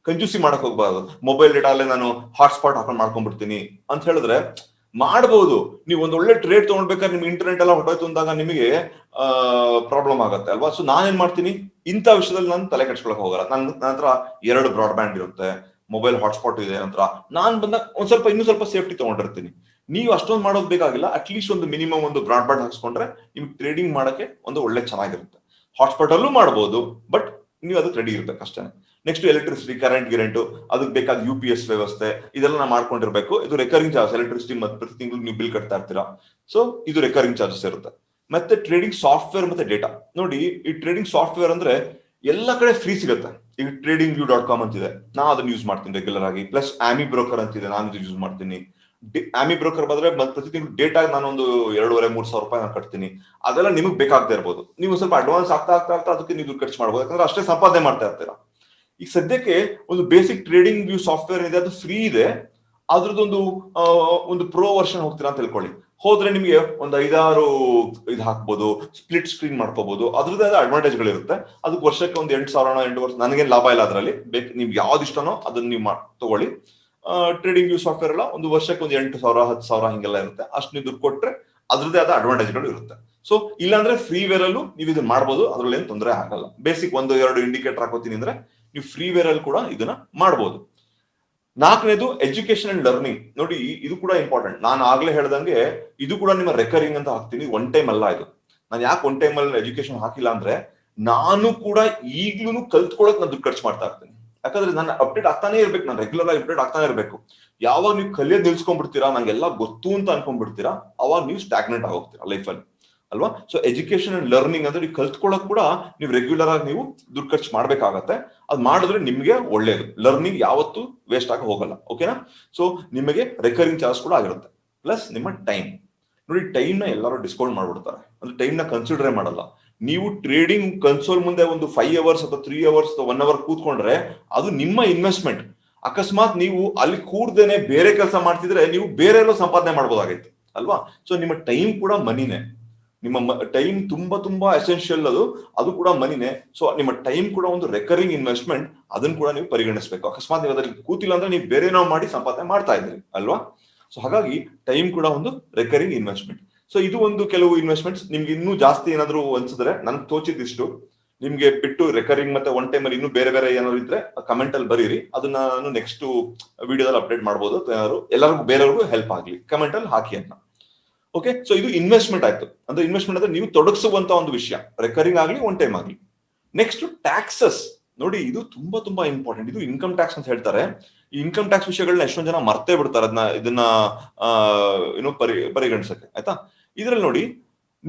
ಕಂಜೂಸಿ ಮಾಡಕ್ ಹೋಗ್ಬಾರ್ದು. ಮೊಬೈಲ್ ಡೇಟಾ ಅಲ್ಲೇ ನಾನು ಹಾಟ್ಸ್ಪಾಟ್ ಹಾಕೊಂಡು ಮಾಡ್ಕೊಂಡ್ಬಿಡ್ತೀನಿ ಅಂತ ಹೇಳಿದ್ರೆ ಮಾಡಬಹುದು. ನೀವು ಒಂದ್ ಒಳ್ಳೆ ಟ್ರೇಡ್ ತಗೊಂಡ್ಬೇಕಾದ್ರೆ ನಿಮ್ಗೆ ಇಂಟರ್ನೆಟ್ ಎಲ್ಲ ಹೊಟ್ಟೋಯ್ತು ಅಂದಾಗ ನಿಮಗೆ ಪ್ರಾಬ್ಲಮ್ ಆಗುತ್ತೆ ಅಲ್ವಾ. ಸೊ ನಾನೇನ್ ಮಾಡ್ತೀನಿ, ಇಂಥ ವಿಷಯದಲ್ಲಿ ನಾನು ತಲೆ ಕೆಡ್ಸ್ಕೊಳಕ್ ಹೋಗಲ್ಲ. ನನ್ನ ಹತ್ರ 2 ಬ್ರಾಡ್ಬ್ಯಾಂಡ್ ಇರುತ್ತೆ, ಮೊಬೈಲ್ ಹಾಟ್ಸ್ಪಾಟ್ ಇದೆ ನಂತರ. ನಾನ್ ಬಂದಾಗ ಒಂದ್ ಸ್ವಲ್ಪ ಇನ್ನೂ ಸ್ವಲ್ಪ ಸೇಫ್ಟಿ ತಗೊಂಡಿರ್ತೀನಿ. ನೀವು ಅಷ್ಟೊಂದು ಮಾಡೋದು ಬೇಕಾಗಿಲ್ಲ. ಅಟ್ಲೀಸ್ಟ್ ಒಂದು ಮಿನಿಮಮ್ ಒಂದು ಬ್ರಾಡ್ಬ್ಯಾಂಡ್ ಹಾಕ್ಸ್ಕೊಂಡ್ರೆ ನಿಮ್ಗೆ ಟ್ರೇಡಿಂಗ್ ಮಾಡಕ್ಕೆ ಒಂದು ಒಳ್ಳೆ ಚೆನ್ನಾಗಿರುತ್ತೆ. ಹಾಟ್ಸ್ಪಾಟ್ ಅಲ್ಲೂ ಮಾಡಬಹುದು, ಬಟ್ ನೀವು ಅದಕ್ಕೆ ರೆಡಿ ಇರ್ಬೇಕು ಅಷ್ಟೇ. ನೆಕ್ಸ್ಟ್ ಎಲೆಕ್ಟ್ರಿಸಿಟಿ, ಕರೆಂಟ್ ಗಿರೆಂಟ್, ಅದಕ್ಕೆ ಬೇಕಾದ UPS ವ್ಯವಸ್ಥೆ ಇದೆಲ್ಲ ನಾವು ಮಾಡ್ಕೊಂಡಿರ್ಬೇಕು. ಇದು ರೆಕರಿಂಗ್ ಚಾರ್ಜ್. ಎಲೆಕ್ಟ್ರಿಸಿಟಿ ಮತ್ತೆ ಪ್ರತಿ ತಿಂಗಳು ನೀವು ಬಿಲ್ ಕಟ್ತಾ ಇರ್ತೀರಾ, ಸೊ ಇದು ರೆಕರಿಂಗ್ ಚಾರ್ಜಸ್ ಇರುತ್ತೆ. ಮತ್ತೆ ಟ್ರೇಡಿಂಗ್ ಸಾಫ್ಟ್ವೇರ್ ಮತ್ತೆ ಡೇಟಾ ನೋಡಿ. ಈ ಟ್ರೇಡಿಂಗ್ ಸಾಫ್ಟ್ವೇರ್ ಅಂದ್ರೆ ಎಲ್ಲ ಕಡೆ ಫ್ರೀ ಸಿಗುತ್ತೆ. ಈಗ tradingview.com ಅಂತಿದೆ, ನಾ ಅದನ್ನ ಯೂಸ್ ಮಾಡ್ತೀನಿ ರೆಗ್ಯುಲರ್ ಆಗಿ. ಪ್ಲಸ್ ಆಮಿ ಬ್ರೋಕರ್ ಅಂತಿದೆ, ನಾನು ಇದು ಯೂಸ್ ಮಾಡ್ತೀನಿ. ಆಮಿ ಬ್ರೋಕರ್ ಬಂದ್ರೆ ಪ್ರತಿ ತಿಂಗಳು ಡೇಟಾ ನಾನೊಂದು 2,500-3,000 ರೂಪಾಯಿ ನಾನು ಕಟ್ತೀನಿ. ಅದೆಲ್ಲ ನಿಮಗೆ ಬೇಕಾಗದೇ ಇರ್ಬೋದು. ನೀವು ಸ್ವಲ್ಪ ಅಡ್ವಾನ್ಸ್ ಆಗ್ತಾ ಅದಕ್ಕೆ ನೀವು ದುಡ್ಡು ಖರ್ಚು ಮಾಡ್ಬೋದು, ಯಾಕಂದ್ರೆ ಅಷ್ಟೇ ಸಂಪಾದನೆ ಮಾಡ್ತಾ ಇರ್ತೀರಾ. ಈಗ ಸದ್ಯಕ್ಕೆ ಒಂದು ಬೇಸಿಕ್ ಟ್ರೇಡಿಂಗ್ ವ್ಯೂ ಸಾಫ್ಟ್ವೇರ್ ಇದೆ, ಅದು ಫ್ರೀ ಇದೆ. ಅದ್ರದ್ದೊಂದು ಒಂದು ಪ್ರೋ ವರ್ಷನ್ ಹೋಗ್ತೀರಾ ಅಂತ ತಿಳ್ಕೊಳ್ಳಿ. ಹೋದ್ರೆ ನಿಮಗೆ ಒಂದು 5-6 ಇದು ಹಾಕ್ಬೋದು, ಸ್ಪ್ಲಿಟ್ ಸ್ಕ್ರೀನ್ ಮಾಡ್ಕೋಬಹುದು. ಅದ್ರದ್ದೇ ಅಡ್ವಾಂಟೇಜ್ ಗಳಿರುತ್ತೆ. ಅದಕ್ಕೆ ವರ್ಷಕ್ಕೆ ಒಂದು 8,000 8 ವರ್ಷ ನನಗೇನು ಲಾಭ ಇಲ್ಲ ಅದರಲ್ಲಿ. ನಿಮ್ಗೆ ಯಾವ್ದು ಇಷ್ಟನೋ ಅದನ್ನ ನೀವು ತಗೊಳ್ಳಿ. ಟ್ರೇಡಿಂಗ್ ವ್ಯೂ ಸಾಫ್ಟ್ವೇರ್ ಎಲ್ಲ ಒಂದು ವರ್ಷಕ್ಕೆ ಒಂದು 8,000 10,000 ಹಿಂಗೆಲ್ಲ ಇರುತ್ತೆ. ಅಷ್ಟು ನೀವು ದುಡ್ಡು ಕೊಟ್ರೆ ಅದ್ರದ್ದೇ ಆದ ಅಡ್ವಾಂಟೇಜ್ಗಳು ಇರುತ್ತೆ. ಸೊ ಇಲ್ಲಾಂದ್ರೆ ಫ್ರೀ ವೇರ್ ಅಲ್ಲೂ ನೀವು ಇದನ್ನ ಮಾಡ್ಬೋದು, ಅದ್ರಲ್ಲಿ ಏನು ತೊಂದರೆ ಆಗಲ್ಲ. ಬೇಸಿಕ್ 1-2 ಇಂಡಿಕೇಟರ್ ಹಾಕೋತೀನಿ ಅಂದ್ರೆ ನೀವು ಫ್ರೀ ವೇರ್ ಅಲ್ಲಿ ಕೂಡ ಇದನ್ನ ಮಾಡ್ಬೋದು. 4ನೇದು ಎಜುಕೇಶನ್ ಅಂಡ್ ಲರ್ನಿಂಗ್ ನೋಡಿ. ಇದು ಕೂಡ ಇಂಪಾರ್ಟೆಂಟ್. ನಾನು ಆಗ್ಲೇ ಹೇಳ್ದಂಗೆ ಇದು ಕೂಡ ನಿಮ್ಮ ರೆಕರಿಂಗ್ ಅಂತ ಹಾಕ್ತೀನಿ, ಒನ್ ಟೈಮ್ ಅಲ್ಲ ಇದು. ನಾನು ಯಾಕೆ ಒನ್ ಟೈಮ್ ಅಲ್ಲಿ ಎಜುಕೇಶನ್ ಹಾಕಿಲ್ಲ ಅಂದ್ರೆ, ನಾನು ಕೂಡ ಈಗ್ಲೂ ಕಲ್ತ್ಕೊಳಕ್ ನಾನು ದುಡ್ಡು ಖರ್ಚು ಮಾಡ್ತಾ ಇರ್ತೀನಿ. ಯಾಕಂದ್ರೆ ನಾನು ಅಪ್ಡೇಟ್ ಆಗ್ತಾನೆ ಇರ್ಬೇಕು, ನಾನು ರೆಗ್ಯುಲರ್ ಆಗಿ ಅಪ್ಡೇಟ್ ಆಗ್ತಾನೆ ಇರ್ಬೇಕು. ಯಾವಾಗ ನೀವು ಕಲಿಯೋದ್ ನಿಲ್ಸ್ಕೊಂಡ್ಬಿಡ್ತೀರಾ, ನಂಗೆಲ್ಲ ಗೊತ್ತು ಅಂತ ಅನ್ಕೊಂಡ್ಬಿಡ್ತೀರಾ, ಅವಾಗ ನೀವು ಸ್ಟಾಗ್ನೆಂಟ್ ಆಗೋಗ್ತೀರಾ ಲೈಫಲ್ಲಿ ಅಲ್ವಾ. ಸೊ ಎಜುಕೇಶನ್ ಅಂಡ್ ಲರ್ನಿಂಗ್ ಅಂದ್ರೆ ಕಲ್ತ್ಕೊಳಕ್ ಕೂಡ ನೀವು ರೆಗ್ಯುಲರ್ ಆಗಿ ನೀವು ದುಡ್ಡು ಖರ್ಚು ಮಾಡ್ಬೇಕಾಗತ್ತೆ. ಅದು ಮಾಡಿದ್ರೆ ನಿಮ್ಗೆ ಒಳ್ಳೇದು. ಲರ್ನಿಂಗ್ ಯಾವತ್ತೂ ವೇಸ್ಟ್ ಆಗಿ ಹೋಗಲ್ಲ, ಓಕೆನಾ. ಸೊ ನಿಮಗೆ ರೆಕರಿಂಗ್ ಚಾರ್ಜ್ ಕೂಡ ಆಗಿರುತ್ತೆ. ಪ್ಲಸ್ ನಿಮ್ಮ ಟೈಮ್ ನೋಡಿ. ಟೈಮ್ ನ ಎಲ್ಲರೂ ಡಿಸ್ಕೌಂಟ್ ಮಾಡ್ಬಿಡ್ತಾರೆ, ಅಂದ್ರೆ ಟೈಮ್ ನ ಕನ್ಸಿಡರೇ ಮಾಡಲ್ಲ. ನೀವು ಟ್ರೇಡಿಂಗ್ ಕನ್ಸೋಲ್ ಮುಂದೆ ಒಂದು 5 ಅವರ್ಸ್ ಅಥವಾ 3 ಅವರ್ಸ್ ಅಥವಾ 1 ಅವರ್ ಕೂತ್ಕೊಂಡ್ರೆ ಅದು ನಿಮ್ಮ ಇನ್ವೆಸ್ಟ್ಮೆಂಟ್. ಅಕಸ್ಮಾತ್ ನೀವು ಅಲ್ಲಿ ಕೂರ್ದೇನೆ ಬೇರೆ ಕೆಲಸ ಮಾಡ್ತಿದ್ರೆ ನೀವು ಬೇರೆ ಎಲ್ಲೋ ಸಂಪಾದನೆ ಮಾಡ್ಬೋದಾಗಿತ್ತು ಅಲ್ವಾ. ಸೊ ನಿಮ್ಮ ಟೈಮ್ ಕೂಡ ಮನಿನೇ. ನಿಮ್ಮ ಟೈಮ್ ತುಂಬಾ ಎಸೆನ್ಷಿಯಲ್, ಅದು ಕೂಡ ಮನಿನೇ. ಸೊ ನಿಮ್ಮ ಟೈಮ್ ಕೂಡ ಒಂದು ರೆಕರಿಂಗ್ ಇನ್ವೆಸ್ಟ್ಮೆಂಟ್, ಅದನ್ನ ಕೂಡ ನೀವು ಪರಿಗಣಿಸಬೇಕು. ಅಕಸ್ಮಾತ್ ನೀವು ಅದರಲ್ಲಿ ಕೂತಿಲ್ಲ ಅಂದ್ರೆ ನೀವು ಬೇರೆ ನಾವು ಮಾಡಿ ಸಂಪಾದನೆ ಮಾಡ್ತಾ ಇದ್ರಿ ಅಲ್ವಾ. ಸೊ ಹಾಗಾಗಿ ಟೈಮ್ ಕೂಡ ಒಂದು ರೆಕರಿಂಗ್ ಇನ್ವೆಸ್ಟ್ಮೆಂಟ್. ಸೊ ಇದು ಒಂದು ಕೆಲವು ಇನ್ವೆಸ್ಟ್ಮೆಂಟ್ಸ್. ನಿಮ್ಗೆ ಇನ್ನೂ ಜಾಸ್ತಿ ಏನಾದ್ರು ಅನ್ಸಿದ್ರೆ ನನ್ಗೆ ತೋಚಿದಿಷ್ಟು ನಿಮ್ಗೆ ಬಿಟ್ಟು ರೆಕರಿಂಗ್ ಮತ್ತೆ ಒನ್ ಟೈಮ್ ಅಲ್ಲಿ ಇನ್ನೂ ಬೇರೆ ಏನಾದ್ರು ಇದ್ರೆ ಕಮೆಂಟ್ ಅಲ್ಲಿ ಬರೀರಿ. ಅದನ್ನ ನಾನು ನೆಕ್ಸ್ಟ್ ವಿಡಿಯೋದಲ್ಲಿ ಅಪ್ಡೇಟ್ ಮಾಡ್ಬೋದು. ಎಲ್ಲರಿಗೂ ಬೇರೆಯವ್ರಿಗೂ ಹೆಲ್ಪ್ ಆಗ್ಲಿ, ಕಮೆಂಟ್ ಅಲ್ಲಿ ಹಾಕಿ ಅಂತ. ಓಕೆ. ಸೊ ಇದು ಇನ್ವೆಸ್ಟ್ಮೆಂಟ್ ಆಯ್ತು. ಅಂದ್ರೆ ಇನ್ವೆಸ್ಟ್ಮೆಂಟ್ ಅಂದ್ರೆ ನೀವು ತೊಡಗಿಸುವಂತ ಒಂದು ವಿಷಯ, ರೆಕರಿಂಗ್ ಆಗ್ಲಿ ಒನ್ ಟೈಮ್ ಆಗ್ಲಿ. ನೆಕ್ಸ್ಟ್ ಟ್ಯಾಕ್ಸಸ್ ನೋಡಿ. ಇದು ತುಂಬಾ ಇಂಪಾರ್ಟೆಂಟ್. ಇದು ಇನ್ಕಮ್ ಟ್ಯಾಕ್ಸ್ ಅಂತ ಹೇಳ್ತಾರೆ. ಈ ಇನ್ಕಮ್ ಟ್ಯಾಕ್ಸ್ ವಿಷಯಗಳನ್ನ ಎಷ್ಟೊಂದು ಜನ ಮರ್ತೇ ಬಿಡ್ತಾರೆ, ಇದನ್ನ ಏನು ಪರಿಗಣಿಸಕ್ಕೆ ಆಯ್ತಾ. ಇದ್ರಲ್ಲಿ ನೋಡಿ,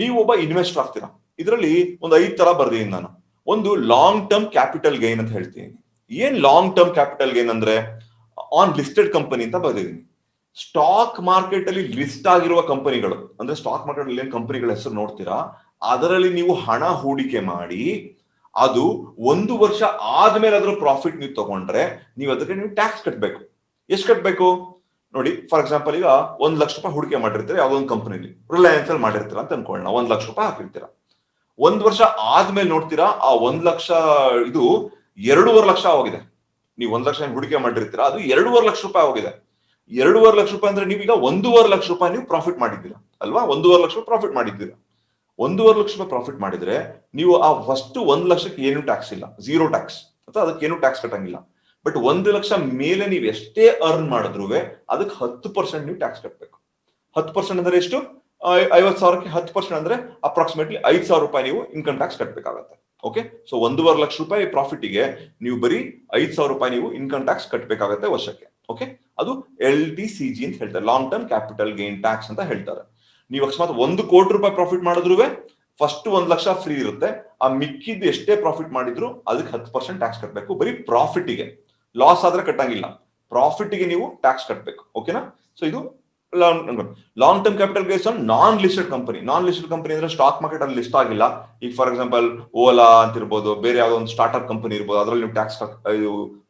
ನೀವು ಒಬ್ಬ ಇನ್ವೆಸ್ಟರ್ ಆಗ್ತೀರಾ. ಇದರಲ್ಲಿ ಒಂದು 5 ತರ ಬರ್ದೀನಿ ನಾನು. ಒಂದು ಲಾಂಗ್ ಟರ್ಮ್ ಕ್ಯಾಪಿಟಲ್ ಗೈನ್ ಅಂತ ಹೇಳ್ತೀನಿ. ಏನ್ ಲಾಂಗ್ ಟರ್ಮ್ ಕ್ಯಾಪಿಟಲ್ ಗೈನ್ ಅಂದ್ರೆ, ಆನ್ ಲಿಸ್ಟೆಡ್ ಕಂಪನಿ ಅಂತ ಬರ್ದಿದ್ದೀನಿ. ಸ್ಟಾಕ್ ಮಾರ್ಕೆಟ್ ಅಲ್ಲಿ ಲಿಸ್ಟ್ ಆಗಿರುವ ಕಂಪನಿಗಳು, ಅಂದ್ರೆ ಸ್ಟಾಕ್ ಮಾರ್ಕೆಟ್ ಅಲ್ಲಿ ಏನ್ ಕಂಪನಿಗಳ ಹೆಸರು ನೋಡ್ತೀರಾ, ಅದರಲ್ಲಿ ನೀವು ಹಣ ಹೂಡಿಕೆ ಮಾಡಿ ಅದು 1 ವರ್ಷ ಆದ್ಮೇಲೆ ಅದ್ರ ಪ್ರಾಫಿಟ್ ನೀವು ತಗೊಂಡ್ರೆ ನೀವು ಅದಕ್ಕೆ ನೀವು ಟ್ಯಾಕ್ಸ್ ಕಟ್ಟಬೇಕು. ಎಷ್ಟು ಕಟ್ಟಬೇಕು ನೋಡಿ. ಫಾರ್ ಎಕ್ಸಾಂಪಲ್, ಈಗ 1 ಲಕ್ಷ ರೂಪಾಯಿ ಹೂಡಿಕೆ ಮಾಡಿರ್ತೀರಾ ಯಾವ್ದೋ ಒಂದು ಕಂಪನಿಲಿ, ರಿಲಯನ್ಸ್ ಅಲ್ಲಿ ಮಾಡಿರ್ತೀರಾ ಅಂತ ಅನ್ಕೊಳ್ಳೋಣ. 1 ಲಕ್ಷ ರೂಪಾಯಿ ಹಾಕಿರ್ತೀರಾ. 1 ವರ್ಷ ಆದ್ಮೇಲೆ ನೋಡ್ತೀರಾ ಆ 1 ಲಕ್ಷ ಇದು 2.5 ಲಕ್ಷ ಆಗಿದೆ. ನೀವು 1 ಲಕ್ಷ ಹೂಡಿಕೆ ಮಾಡಿರ್ತೀರಾ, ಅದು 2.5 ಲಕ್ಷ ರೂಪಾಯಿ ಆಗಿದೆ. 2.5 ಲಕ್ಷ ರೂಪಾಯಿ ಅಂದ್ರೆ ನೀವೀಗ 1.5 ಲಕ್ಷ ರೂಪಾಯಿ ನೀವು ಪ್ರಾಫಿಟ್ ಮಾಡಿದ್ದೀರಾ ಅಲ್ವಾ. 1.5 ಲಕ್ಷ ಪ್ರಾಫಿಟ್ ಮಾಡಿದ್ದೀರಾ. 1.5 ಲಕ್ಷ ರೂಪಾಯಿ ಪ್ರಾಫಿಟ್ ಮಾಡಿದ್ರೆ ನೀವು ಆ ಫಸ್ಟ್ 1 ಲಕ್ಷಕ್ಕೆ ಏನು ಟ್ಯಾಕ್ಸ್ ಇಲ್ಲ, 0 ಟ್ಯಾಕ್ಸ್, ಅಥವಾ ಅದಕ್ಕೆ ಏನು ಟ್ಯಾಕ್ಸ್ ಕಟ್ಟಂಗಿಲ್ಲ. ಬಟ್ 1 ಲಕ್ಷ ಮೇಲೆ ನೀವು ಎಷ್ಟೇ ಅರ್ನ್ ಮಾಡಿದ್ರು ಅದಕ್ಕೆ 10% ನೀವು ಟ್ಯಾಕ್ಸ್ ಕಟ್ಟಬೇಕು. 10% ಅಂದ್ರೆ ಎಷ್ಟು? 50,000ಕ್ಕೆ 10% ಅಂದ್ರೆ ಅಪ್ರಾಕ್ಸಿಮೇಟ್ಲಿ 5,000 ರೂಪಾಯಿ ನೀವು ಇನ್ಕಮ್ ಟ್ಯಾಕ್ಸ್ ಕಟ್ಟಬೇಕಾಗತ್ತೆ. ಓಕೆ. ಸೊ 1.5 ಲಕ್ಷ ರೂಪಾಯಿ ಪ್ರಾಫಿಟ್ಗೆ ನೀವು ಬರೀ 5,000 ರೂಪಾಯಿ ನೀವು ಇನ್ಕಮ್ ಟ್ಯಾಕ್ಸ್ ಕಟ್ಟಬೇಕಾಗತ್ತೆ ವರ್ಷಕ್ಕೆ. ಓಕೆ. ಅದು LTCG ಅಂತ ಹೇಳ್ತಾರೆ, long term capital gain tax ಅಂತ ಹೇಳ್ತಾರೆ. ನೀವು ಅಕಸ್ಮಾತ್ 1 ಕೋಟಿ ರೂಪಾಯಿ ಪ್ರಾಫಿಟ್ ಮಾಡಿದ್ರು ಫಸ್ಟ್ 1 ಲಕ್ಷ ಫ್ರೀ ಇರುತ್ತೆ. ಆ ಮಿಕ್ಕಿದ್ದು ಎಷ್ಟೇ ಪ್ರಾಫಿಟ್ ಮಾಡಿದ್ರು ಅದಕ್ಕೆ 10% ಟ್ಯಾಕ್ಸ್ ಕಟ್ಟಬೇಕು. ಬರೀ ಪ್ರಾಫಿಟ್ಗೆ. ಲಾಸ್ ಆದ್ರೆ ಕಟ್ಟಂಗಿಲ್ಲ, ಪ್ರಾಫಿಟ್ಗೆ ನೀವು ಟ್ಯಾಕ್ಸ್ ಕಟ್ಟಬೇಕು. ಓಕೆನಾ. ಸೊ ಇದು long term capital gains on non listed company. Non listed company ಅಂದ್ರೆ ಸ್ಟಾಕ್ ಮಾರ್ಕೆಟ್ ಅಲ್ಲಿ ಲಿಸ್ಟ್ ಆಗಿಲ್ಲ. ಈಗ ಫಾರ್ ಎಕ್ಸಾಂಪಲ್ ಓಲಾ ಅಂತ ಇರ್ಬೋದು, ಬೇರೆ ಯಾವ್ದೋ ಒಂದು ಸ್ಟಾರ್ಟ್ಅಪ್ ಕಂಪನಿ ಇರ್ಬೋದು, ಅದ್ರಲ್ಲಿ ನೀವು ಟ್ಯಾಕ್ಸ್